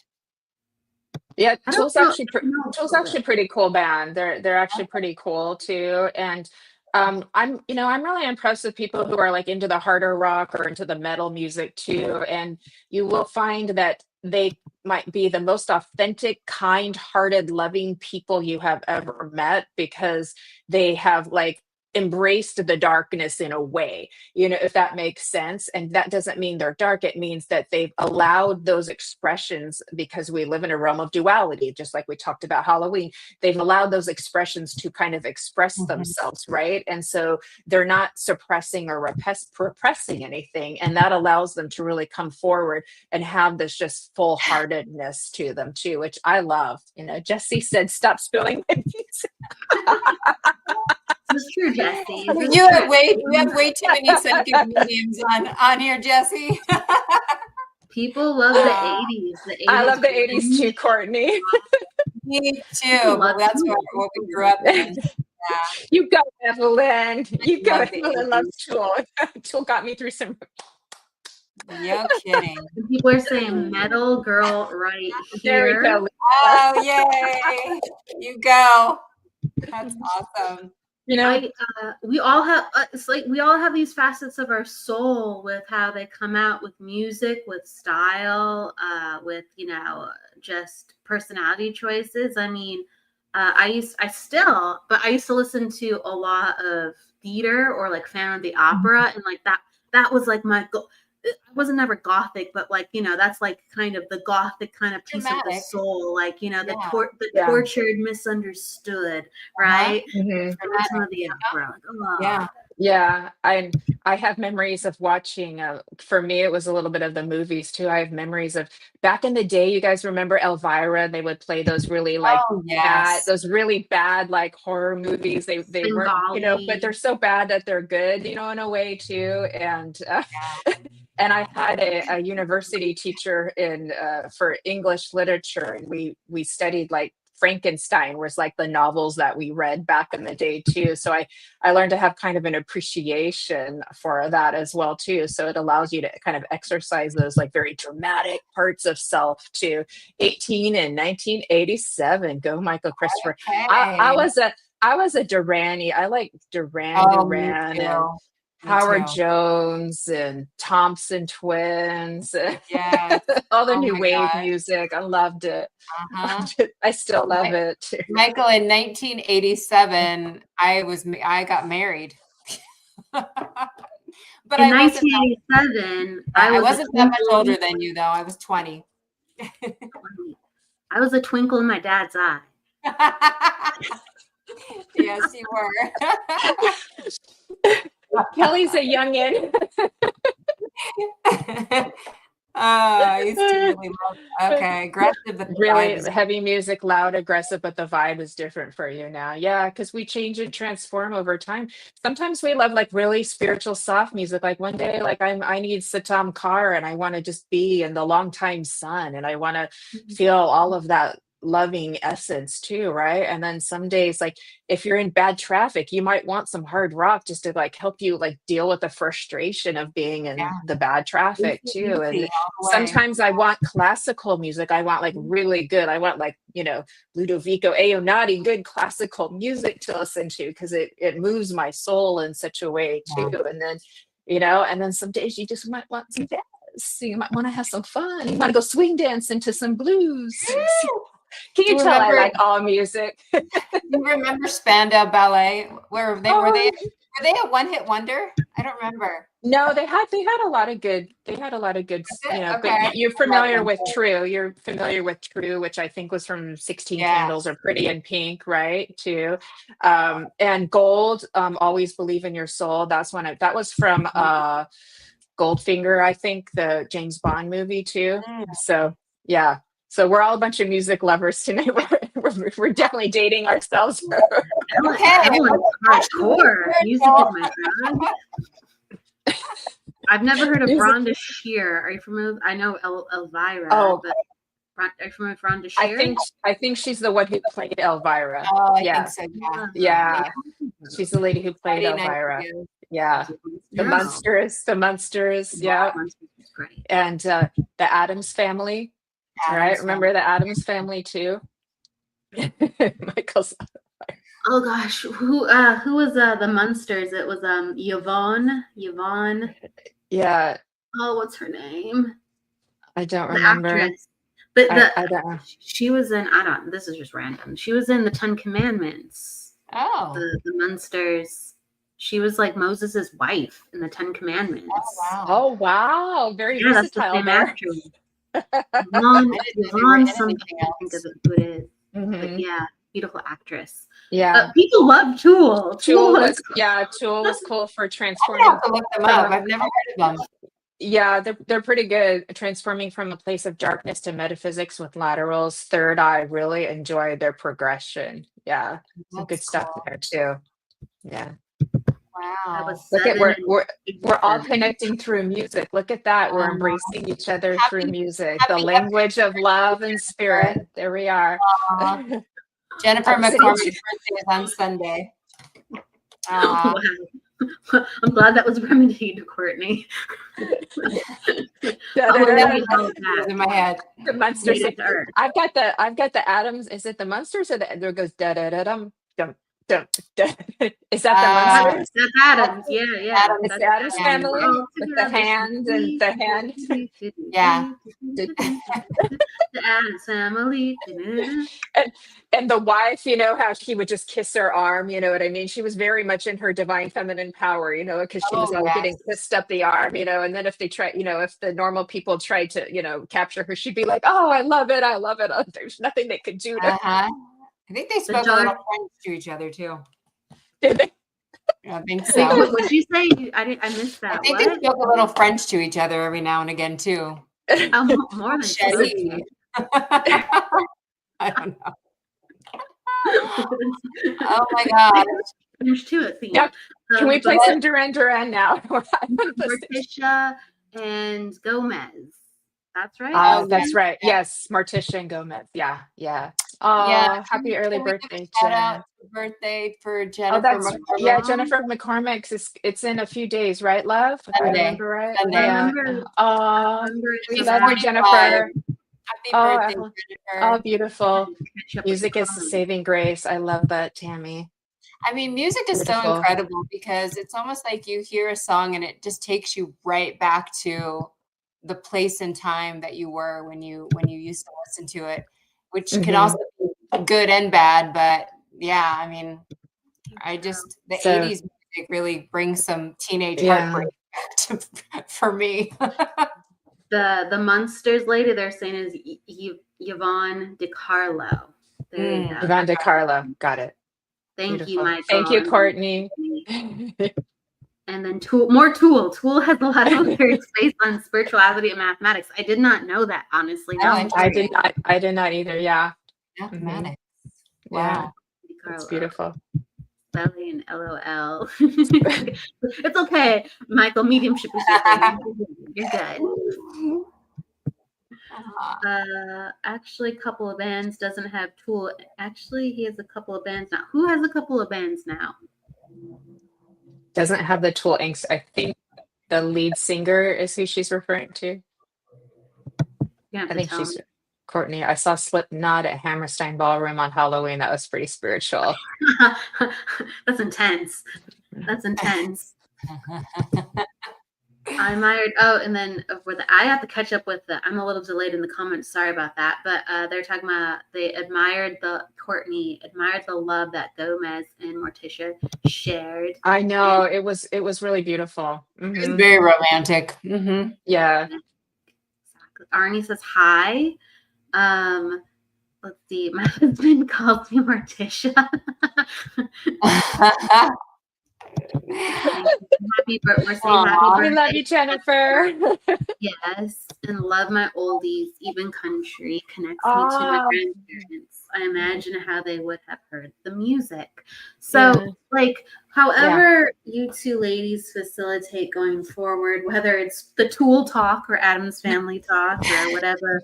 Yeah, Tool's actually pretty cool band. They're actually pretty cool too. And I'm really impressed with people who are like into the harder rock or into the metal music too. And you will find that they might be the most authentic, kind-hearted, loving people you have ever met because they have like embraced the darkness in a way, if that makes sense. And that doesn't mean they're dark. It means that they've allowed those expressions because we live in a realm of duality, just like we talked about Halloween. They've allowed those expressions to kind of express themselves, right? And so they're not suppressing or repressing anything. And that allows them to really come forward and have this just full heartedness to them too, which I love. Jesse said, stop spilling my music. It's true, Jesse. You have way too many psychic mediums on here, Jesse. People love the 80s. I love the 80s too, Courtney. Me too. But that's what we grew up in. Yeah. You go, Evelyn. You go, Evelyn loves Tool. Tool got me through some. No kidding. People are saying metal girl right There we here. go. Oh, yay. You go. That's awesome. We all have it's like we all have these facets of our soul with how they come out with music, with style, with just personality choices. I mean, I used to listen to a lot of theater or like Phantom of the Opera, and like that was like my I wasn't never gothic, but like that's like kind of the gothic kind of piece of the soul, like the tortured, misunderstood, right? Some of the opera. Yeah, I have memories of watching. For me, it was a little bit of the movies too. I have memories of back in the day. You guys remember Elvira? They would play those really like those really bad like horror movies. They weren't but they're so bad that they're good, in a way too. And and I had a university teacher for English literature, and we studied like Frankenstein was like the novels that we read back in the day too. So I learned to have kind of an appreciation for that as well too. So it allows you to kind of exercise those like very dramatic parts of self too. 18 in 1987. Go Michael Christopher. Okay. I was a Durani. I like Duran and Howard Jones and Thompson Twins. Yeah. All the new wave music. I loved it. I still love it too. Michael, in 1987, I got married. But in 1987, I wasn't that much older than you, though. I was 20. I was a twinkle in my dad's eye. Yes, you were. Kelly's a youngin. I used to really love. Okay, aggressive, but really heavy music, loud, aggressive, but the vibe is different for you now. Yeah, because we change and transform over time. Sometimes we love like really spiritual, soft music. Like one day, like I need Satam Kar, and I want to just be in the long time sun, and I want to feel all of that loving essence too, right? And then some days, like if you're in bad traffic, you might want some hard rock just to like help you like deal with the frustration of being in Yeah. the bad traffic Easy, too. easy And all the way. sometimes I want classical music. I want like really good. I want like, you know, Ludovico Eonaudi, good classical music to listen to because it moves my soul in such a way too. Yeah. And then, you know, and then some days you just might want some jazz. You might want to have some fun. You want to go swing dance into some blues. Can Do you you tell I remember? like all music? You remember Spandau Ballet? Where they were Oh, they a one-hit wonder? I don't remember. no, they had a lot of good, Is you it? know, but Okay. you're I love familiar them with too. True. You're familiar with True, which I think was from 16 Yeah. Candles or Pretty in Pink, right? Too. And Gold, Always Believe in Your Soul. That was from Goldfinger, I think, the James Bond movie too. Mm. So yeah. So we're all a bunch of music lovers tonight. We're definitely dating ourselves. Okay. Evelyn's hardcore. Music is my drug. I've never heard of Music. Rhonda Shear. Are you familiar? I know Elvira, Oh, but are you familiar with Rhonda Shear? I think she's the one who played Elvira. Oh, I Yeah. think so. Yeah. Yeah. She's the lady who played Friday Night Elvira. Lights. Yeah. The Munsters. Yeah. Munsters was great. And the Addams Family. Right? Remember the Addams Family too? Michael's. Oh gosh, who was the Munsters? It was Yvonne. Yeah. Oh, what's her name? I don't The remember. actress. But I don't know. she was in, this is just random. She was in the Ten Commandments. Oh. The Munsters. She was like Moses' wife in the Ten Commandments. Oh, Oh wow. Very Yeah, that's the versatile same there. actress. I didn't know they were in Something. anything I think of it, who it is. But yeah, beautiful actress. Yeah. People love Tool. Tool was cool for I'm transforming. gonna have to look them up. I've never heard of them. Yeah, they're pretty good. Transforming from a place of darkness to metaphysics with laterals. Third Eye, really enjoyed their progression. Yeah, some good That's stuff cool. there too. Yeah. I Wow. was Look at 7 we're all and connecting through music. Look at that. We're embracing each other through Happy- music. happy The language of love and spirit. There we are. Aw. Jennifer I'm sitting- McCormick's birthday is on Sunday. Wow. I'm glad that was remedied, Courtney. In my head. The Munsters. I've got the Adams. Is it the Munsters or there goes da da da dum dum dum dum? Is that the Munsters? That's Adams. Yeah. Adams. It's the Adams Family with the hand and the hand. Yeah. The Adams Family. And the wife, you know, how she would just kiss her arm, you know what I mean? She was very much in her divine feminine power, you know, because she was always getting kissed up the arm, you know, and then if they try, you know, if the normal people tried to, you know, capture her, she'd be like, oh, I love it. Oh, there's nothing they could do to her. I think they spoke a little French to each other too. Did they? I think so. What did you say? I missed that. I think they spoke a little French to each other every now and again too. More than Chérie. I don't know. Oh my god. There's two at the Yep. Can we play some Duran Duran now? Morticia and Gomez. That's right. Oh, that's right. Yes, Morticia and Gomez. Yeah. Oh, happy early birthday, Shout Jen. out birthday for Jennifer. Oh, that's McCormick. Jennifer McCormick's. It's in a few days, right, love? If I Sunday. remember right. Sunday. Yeah. Oh, we She's love you, 45. Jennifer. Happy birthday, Oh, Jennifer. beautiful. Music is the saving grace. I love that, Tammy. I mean, music is so Beautiful. incredible because it's almost like you hear a song and it just takes you right back to the place and time that you were when you used to listen to it, which can also be good and bad. But yeah, I mean, the 80s music really brings some teenage heartbreak for me. The Munsters lady they're saying is Yvonne DiCarlo. There you go. Yvonne DiCarlo. Got it. Thank you, Beautiful. Michael. Thank you, Courtney. And then Tool. Tool has a lot of lyrics based on spirituality and mathematics. I did not know that, honestly. I did not either. Yeah. Mathematics. Wow. DiCarlo. That's beautiful. Spelling LOL. It's okay, Michael. Mediumship is your thing. You're good. Actually, a couple of bands doesn't have Tool. Actually, he has a couple of bands now. Who has a couple of bands now? Doesn't have the Tool inks. I think the lead singer is who she's referring to. You have I to think tell she's me. Courtney. I saw Slipknot at Hammerstein Ballroom on Halloween. That was pretty spiritual. That's intense. That's intense. I admired. Oh, and then I have to catch up with the. I'm a little delayed in the comments. Sorry about that. But they're talking about Courtney admired the love that Gomez and Morticia shared. I know it was really beautiful. It's very romantic. Mm-hmm. Yeah. Exactly. Arnie says hi. Let's see. My husband calls me Morticia. Happy birthday. We're saying happy birthday. We love you, Jennifer. Yes, and love my oldies. Even country connects me to my grandparents. I imagine how they would have heard the music. So, however you two ladies facilitate going forward, whether it's the Tool talk or Adam's Family talk or whatever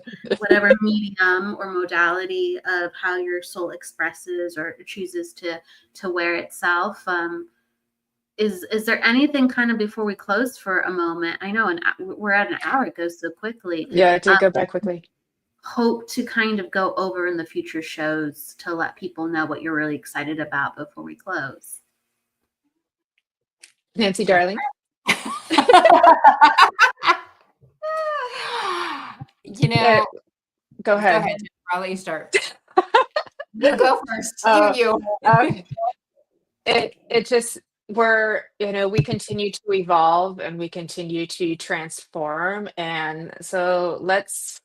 medium or modality of how your soul expresses or chooses to wear itself. Is there anything kind of before we close for a moment? I know we're at an hour. It goes so quickly. Yeah, it did go by quickly. Hope to kind of go over in the future shows to let people know what you're really excited about before we close. Nancy, darling. You know, go ahead. I'll let you start. You go first. You. It just we continue to evolve and we continue to transform, and so let's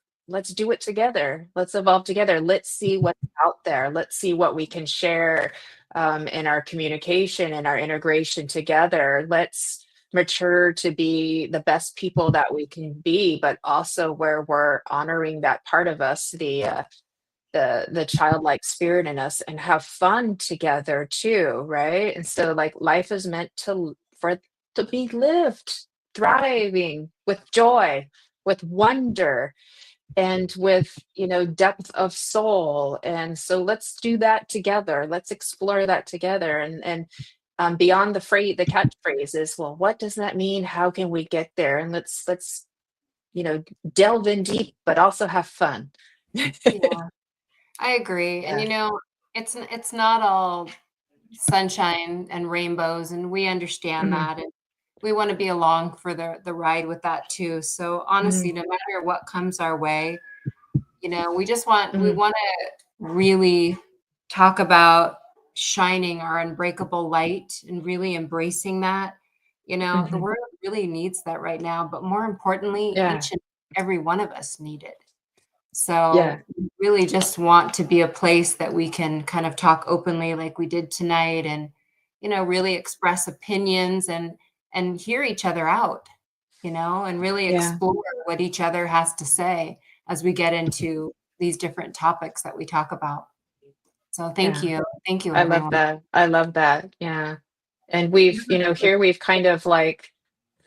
do it together. Let's evolve together. Let's see what's out there. Let's see what we can share in our communication and our integration together. Let's mature to be the best people that we can be, but also where we're honoring that part of us, the childlike spirit in us, and have fun together too, right? And so life is meant to be lived thriving with joy, with wonder, and with depth of soul. And so let's do that together. Let's explore that together. And beyond the catchphrases, well, what does that mean? How can we get there? And let's delve in deep, but also have fun. Yeah. I agree. Yeah. And it's not all sunshine and rainbows, and we understand that, and we want to be along for the ride with that too. So honestly, no matter what comes our way, we want to really talk about shining our unbreakable light and really embracing that. The world really needs that right now, but more importantly, each and every one of us need it. So we really just want to be a place that we can kind of talk openly like we did tonight, and, really express opinions and hear each other out, and really explore what each other has to say as we get into these different topics that we talk about. So thank you. Thank you, everyone. I love that. Yeah. And we've kind of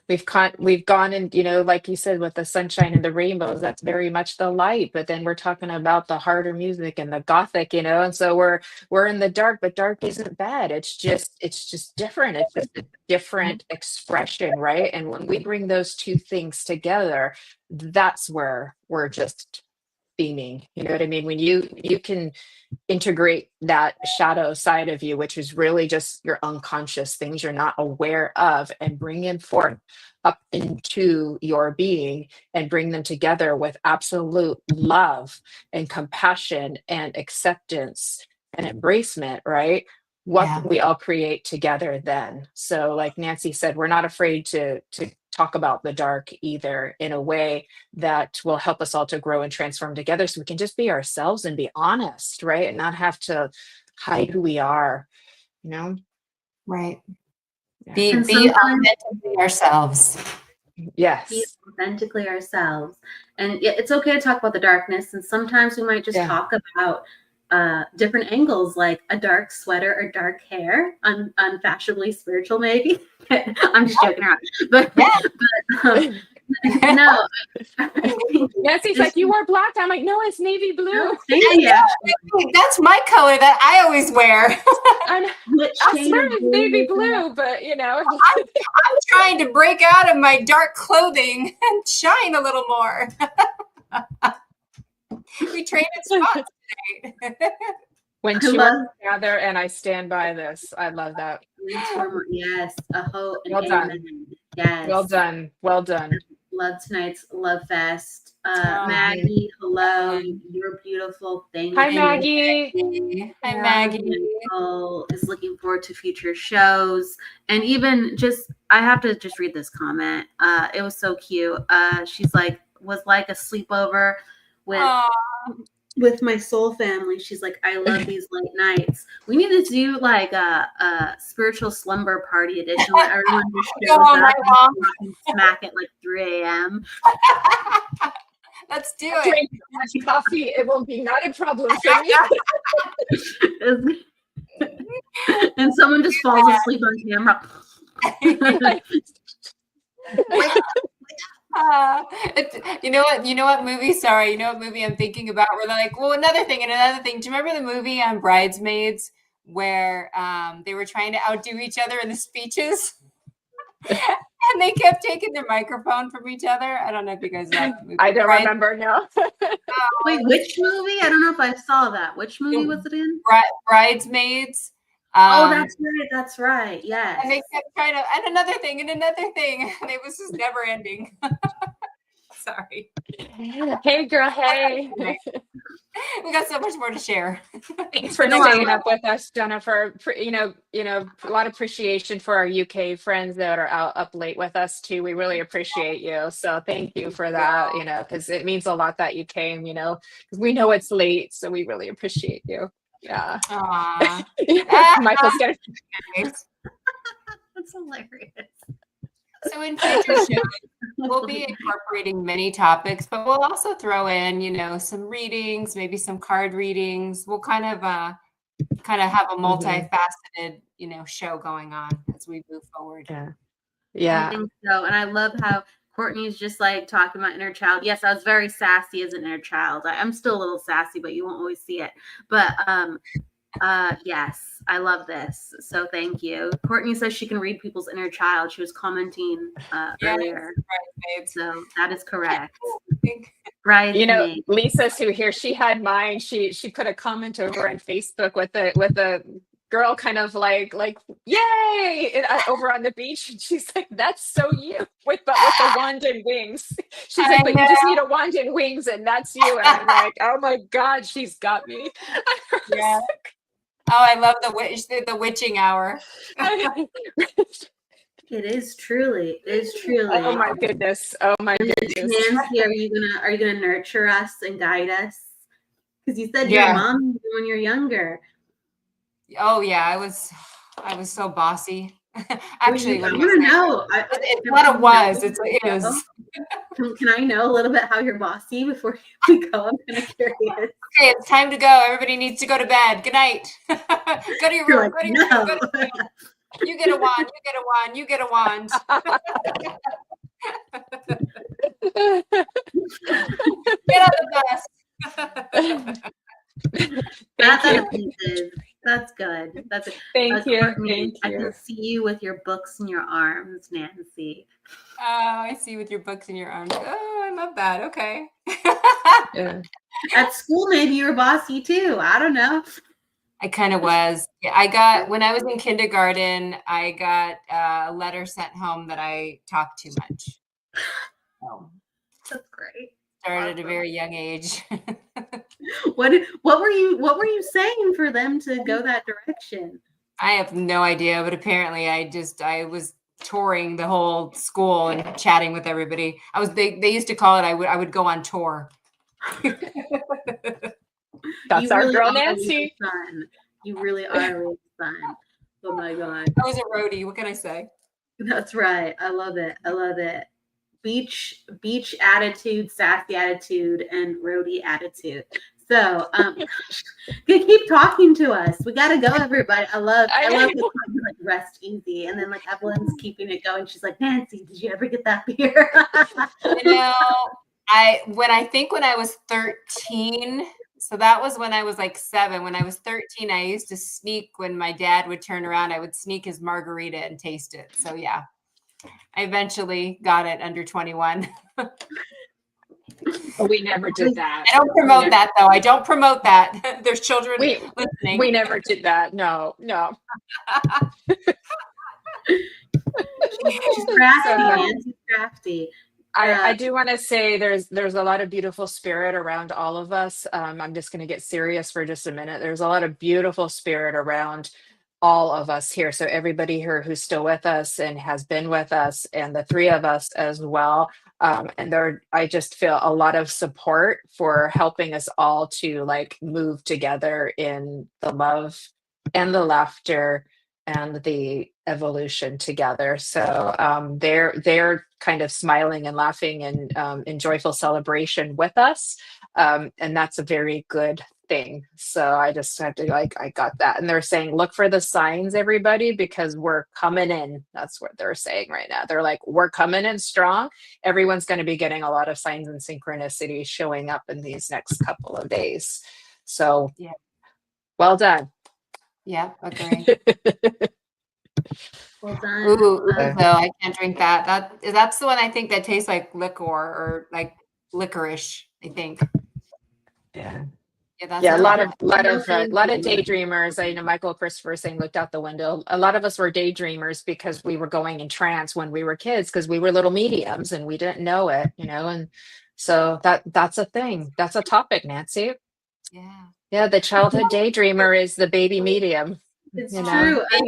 we've gone and like you said, with the sunshine and the rainbows, that's very much the light, but then we're talking about the harder music and the gothic, and so we're in the dark, but dark isn't bad. It's just different. It's just a different expression, right? And when we bring those two things together, that's where we're just beaming. You know what I mean? When you can integrate that shadow side of you, which is really just your unconscious things you're not aware of, and bring them forth up into your being and bring them together with absolute love and compassion and acceptance and embracement, right? What can we all create together then? So like Nancy said, we're not afraid to talk about the dark either, in a way that will help us all to grow and transform together, so we can just be ourselves and be honest, right? And not have to hide who we are, Right. Yeah. Be authentically ourselves. Yes. Be authentically ourselves. And it's okay to talk about the darkness, and sometimes we might just talk about different angles, like a dark sweater or dark hair on Fashionably Spiritual, maybe. I'm just joking around, but No. Nancy's like, you wore black. I'm like, no, it's navy blue. Yeah. That's my color that I always wear. I swear it's navy blue, but I'm trying to break out of my dark clothing and shine a little more. We traded spots today. When two are together, and I stand by this. I love that. Yes, well done. Yes, well done. Love tonight's Love Fest. Maggie, hello, you're beautiful. Thank you. Hi, Maggie. Hi, Maggie. Is looking forward to future shows, and even just I have to just read this comment. It was so cute. She's like, was like a sleepover with my soul family. She's like, I love these late nights. We need to do like a spiritual slumber party edition where everyone just shows up and smack at like 3 a.m. Let's do it. Drink coffee. It will be not a problem for me. And someone just falls asleep on camera. You know what movie I'm thinking about, where they're like, well, another thing. Do you remember the movie on Bridesmaids where they were trying to outdo each other in the speeches? And they kept taking their microphone from each other. I don't know if you guys know that movie. I don't remember, no. Wait, which movie? I don't know if I saw that. Which movie was it in? Bridesmaids. Oh, that's right. Yes. And they kept trying to, and another thing, and it was just never ending. Sorry. Hey, girl. Hey. We got so much more to share. Thanks for staying up with us, Jennifer. A lot of appreciation for our UK friends that are up late with us too. We really appreciate you. So thank you for that, because it means a lot that you came, because we know it's late. So we really appreciate you. Yeah. Michael's getting That's hilarious. So in future shows, we'll be incorporating many topics, but we'll also throw in, some readings, maybe some card readings. We'll kind of have a multifaceted, show going on as we move forward. Yeah. I think so. And I love how Courtney's just like talking about inner child. Yes, I was very sassy as an inner child. I'm still a little sassy, but you won't always see it. But yes, I love this. So thank you. Courtney says she can read people's inner child. She was commenting earlier. Right, so that is correct. Right. Lisa's who here. She had mine. She put a comment over on Facebook with the girl kind of like yay over on the beach, and she's like, that's so you with the wand and wings. She's like, but you just need a wand and wings and that's you. And I'm like, oh my god, she's got me. Yeah. Oh, I love the witching hour. It is truly. Oh my goodness. Nancy, are you gonna nurture us and guide us? Because you said your mom when you're younger. Oh yeah, I was so bossy. Actually, I want to know. It's what it was. It is. Can I know a little bit how you're bossy before we go? I'm kind of curious. Okay, it's time to go. Everybody needs to go to bed. Good night. Go to your room. Go to your room. Go to your room. You get a wand. You get a wand. You get a wand. Get on the bus. That's good. Thank you. I can see you with your books in your arms, Nancy. Oh, I see you with your books in your arms. Oh, I love that. Okay. Yeah. At school, maybe you were bossy too. I don't know. I kind of was. Yeah, when I was in kindergarten, I got a letter sent home that I talked too much. So, that's great. Started at a very young age. What were you saying for them to go that direction? I have no idea, but apparently I was touring the whole school and chatting with everybody. They used to call it I would go on tour. That's our girl Nancy. You really are really fun. Oh my god. I was a roadie. What can I say? That's right. I love it. Beach attitude, sassy attitude, and roadie attitude. So, they keep talking to us. We gotta go, everybody. I love this like rest easy, and then like Evelyn's keeping it going. She's like, Nancy, did you ever get that beer? When I was 13, so that was when I was like 7. When I was 13, I used to sneak when my dad would turn around. I would sneak his margarita and taste it. So yeah, I eventually got it under 21. We never did that. I don't promote that though. I don't promote that. There's children listening. We never did that. No. She's crafty, Nancy's crafty. I do want to say there's a lot of beautiful spirit around all of us. I'm just going to get serious for just a minute. There's a lot of beautiful spirit around all of us here. So everybody here who's still with us and has been with us, and the 3 of us as well. And I just feel a lot of support for helping us all to like move together in the love and the laughter and the evolution together. So they're kind of smiling and laughing and in joyful celebration with us. And that's a very good thing. So I just have to I got that. And they're saying, look for the signs, everybody, because we're coming in. That's what they're saying right now. They're like, we're coming in strong. Everyone's going to be getting a lot of signs and synchronicities showing up in these next couple of days. So yeah, well done. Yeah, agree. Well done. Ooh, no, I can't drink that. That's the one I think that tastes like liquor or like licorice, I think. Yeah. Yeah, a lot of daydreamers. I know Michael Christopher saying looked out the window. A lot of us were daydreamers because we were going in trance when we were kids because we were little mediums and we didn't know it, and so that's a thing. That's a topic, Nancy. Yeah, the childhood daydreamer is the baby medium. It's true. I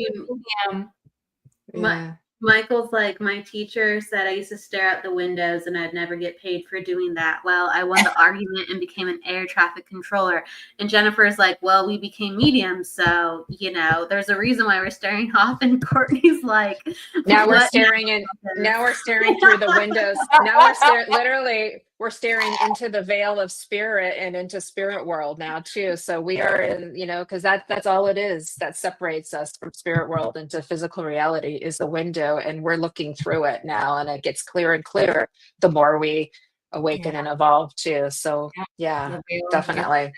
mean, Michael's like, my teacher said I used to stare out the windows and I'd never get paid for doing that. Well, I won the argument and became an air traffic controller. And Jennifer's like, well, we became mediums. So, there's a reason why we're staring off. And Courtney's like, now we're staring through the windows. Now we're staring into the veil of spirit and into spirit world now too. So we are in, because that's all it is that separates us from spirit world into physical reality is the window. And we're looking through it now, and it gets clearer and clearer the more we awaken and evolve too. So yeah, definitely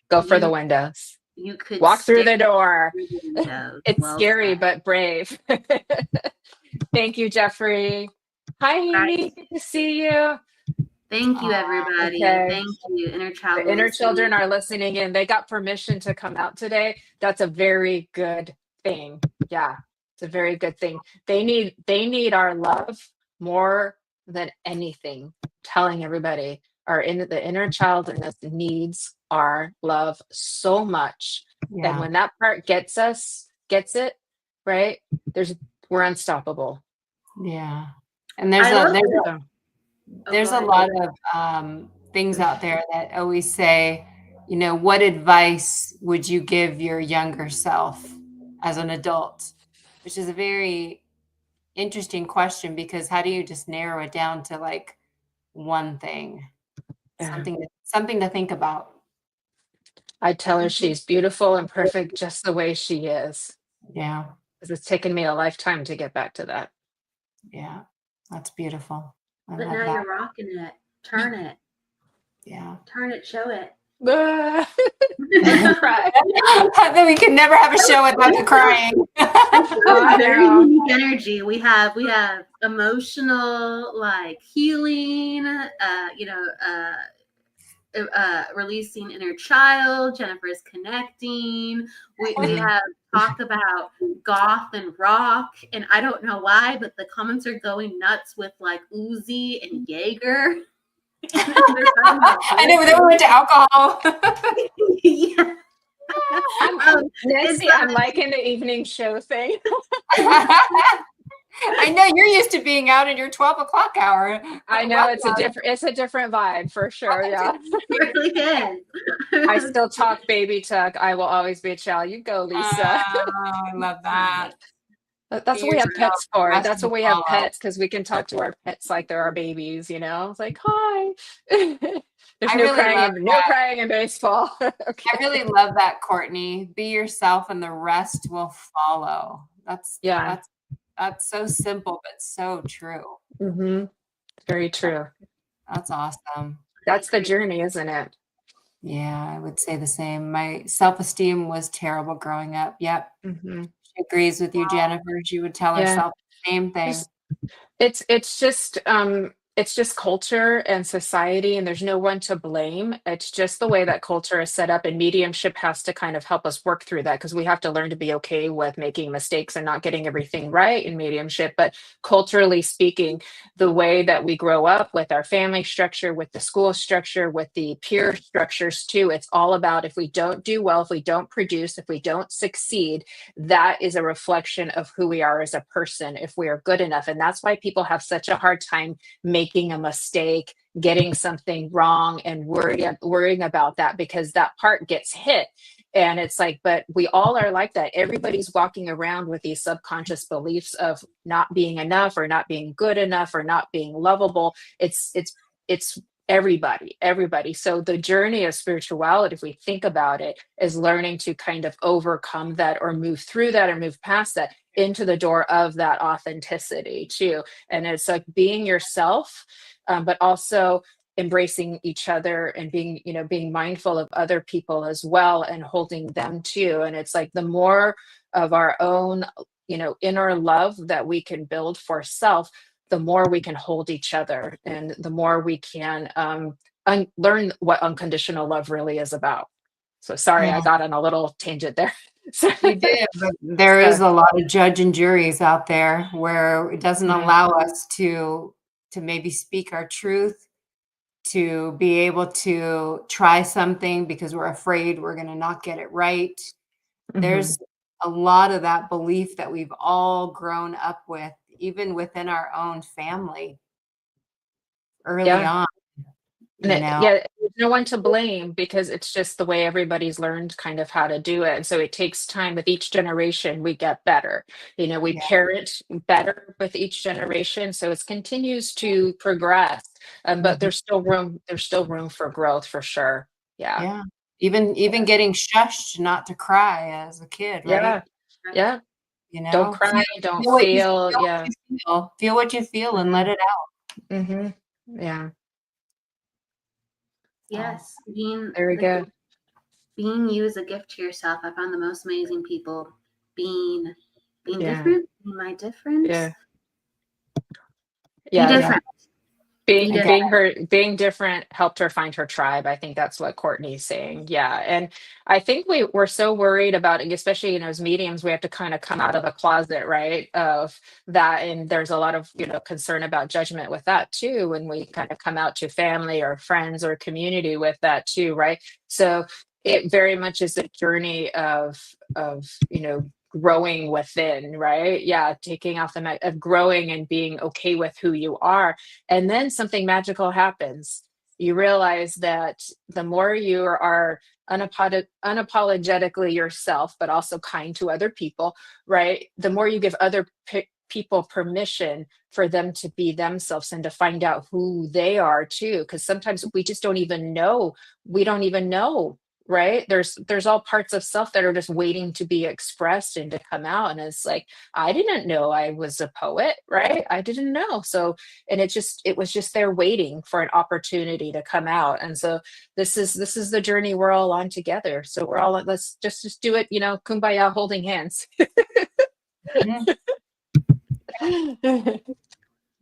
go for the windows. You could walk through the door. It's scary but brave. Thank you, Jeffrey. Hi, Amy. Good to see you. Thank you, everybody. Okay. Thank you. The inner children are listening in. They got permission to come out today. That's a very good thing. Yeah, it's a very good thing. They need our love more than anything. I'm telling everybody, the inner child in us needs our love so much. Yeah. And when that part gets it, right? We're unstoppable. Yeah. And there's a lot of things out there that always say, what advice would you give your younger self as an adult? Which is a very interesting question, because how do you just narrow it down to like one thing? Something to think about. I tell her she's beautiful and perfect just the way she is. Yeah. Because it's taken me a lifetime to get back to that. Yeah. That's beautiful. But now you're rocking it. Turn it. Yeah. Turn it. Show it. Then we can never have a show without the crying. Very unique energy. We have emotional, like healing, releasing inner child. Jennifer's connecting. We have talk about goth and rock, and I don't know why, but the comments are going nuts with like Uzi and Jaeger. I know, then we went to alcohol. Yeah. Nancy, I'm liking the evening show thing. I know you're used to being out in your 12 o'clock hour. I know it's a different vibe for sure. Yeah, it really is. I still talk baby talk. I will always be a child. You go, Lisa. I love that. That's what we have pets for. That's what we have pets, because we can talk to our pets like they're our babies. It's like, hi. There's I no really love no crying in baseball. Okay. I really love that, Courtney. Be yourself and the rest will follow. Yeah. That's so simple, but so true. Mm-hmm. Very true. That's awesome. That's the journey, isn't it? Yeah, I would say the same. My self-esteem was terrible growing up. Yep. Mm-hmm. She agrees with you, Jennifer. She would tell Yeah. herself the same thing. It's just culture and society, and there's no one to blame. It's just the way that culture is set up, and mediumship has to kind of help us work through that, because we have to learn to be okay with making mistakes and not getting everything right in mediumship. But culturally speaking, the way that we grow up with our family structure, with the school structure, with the peer structures too, it's all about, if we don't do well, if we don't produce, if we don't succeed, that is a reflection of who we are as a person, if we are good enough. And that's why people have such a hard time making a mistake, getting something wrong, and worrying about that, because that part gets hit. And it's like, but we all are like that. Everybody's walking around with these subconscious beliefs of not being enough, or not being good enough, or not being lovable. It's everybody. So the journey of spirituality, if we think about it, is learning to kind of overcome that, or move through that, or move past that, into the door of that authenticity too. And it's like being yourself, but also embracing each other, and being mindful of other people as well, and holding them too. And it's like, the more of our own inner love that we can build for self, the more we can hold each other, and the more we can learn what unconditional love really is about. So sorry, Yeah. I got on a little tangent there. You did, but there is a lot of judge and juries out there where it doesn't allow us to maybe speak our truth, to be able to try something because we're afraid we're going to not get it right. There's a lot of that belief that we've all grown up with, even within our own family early on. There's no one to blame, because it's just the way everybody's learned kind of how to do it. And so it takes time. With each generation, we get better. We parent better with each generation. So it continues to progress. But there's still room for growth, for sure. Yeah. Yeah. Even getting shushed not to cry as a kid, right? Yeah. Don't cry, don't feel. Yeah. Feel what you feel and let it out. Yeah. Yes, There we go. Being you is a gift to yourself. I found the most amazing people being different, being my difference. Be different. Being different helped her find her tribe. I think that's what Courtney's saying. Yeah. And I think we're so worried about it, especially, as mediums, we have to kind of come out of the closet, right? Of that. And there's a lot of, concern about judgment with that too, when we kind of come out to family or friends or community with that too, right? So it very much is a journey of growing within, right? Yeah, taking off the of growing and being okay with who you are. And then something magical happens. You realize that the more you are unapologetically yourself, but also kind to other people, right? The more you give other people permission for them to be themselves and to find out who they are too. Because sometimes we just don't even know. We don't even know, right? There's all parts of self that are just waiting to be expressed and to come out. And it's like, I didn't know I was a poet, right? I didn't know. So, and it was just there waiting for an opportunity to come out. And so this is the journey we're all on together. So we're all, let's just do it, kumbaya, holding hands.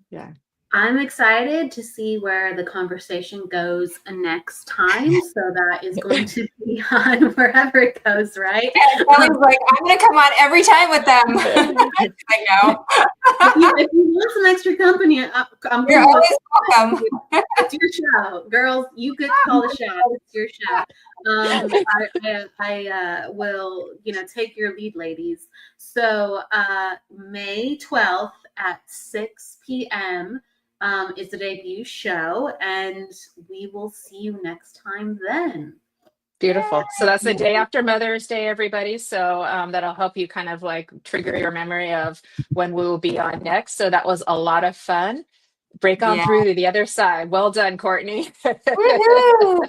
Yeah. I'm excited to see where the conversation goes next time. So that is going to be on wherever it goes, right? I was like, I'm going to come on every time with them. I know. If you want some extra company, You're always welcome. It's your show. Girls, you could call the show. It's your show. I will, take your lead, ladies. So May 12th at 6 p.m. Is the debut show, and we will see you next time then. Beautiful. Yay. So that's the day after Mother's Day, everybody. So that'll help you kind of like trigger your memory of when we will be on next. So that was a lot of fun. break on Yeah. through to the other side. Well done, Courtney. Woohoo!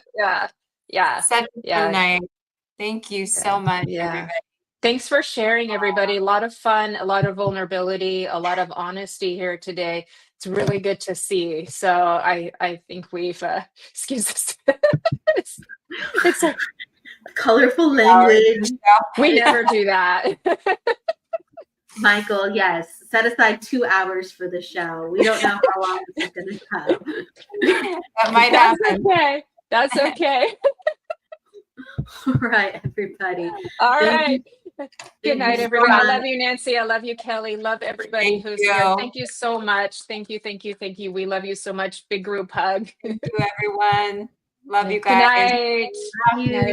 Yeah. Such a fun night. Thank you so much, everybody. Thanks for sharing, everybody. A lot of fun, a lot of vulnerability, a lot of honesty here today. It's really good to see. So I think we've excuse us. it's a colorful language. we never do that. Michael, yes, set aside 2 hours for the show. We don't know how long this is going to go. That might happen. Okay. That's okay. All right, everybody. All right. Good night, everyone. I So love you, Nancy. I love you, Kelly. Love everybody who's here. Thank you so much. Thank you. We love you so much. Big group hug. Thank you, everyone. Love you Good guys. night. Good night.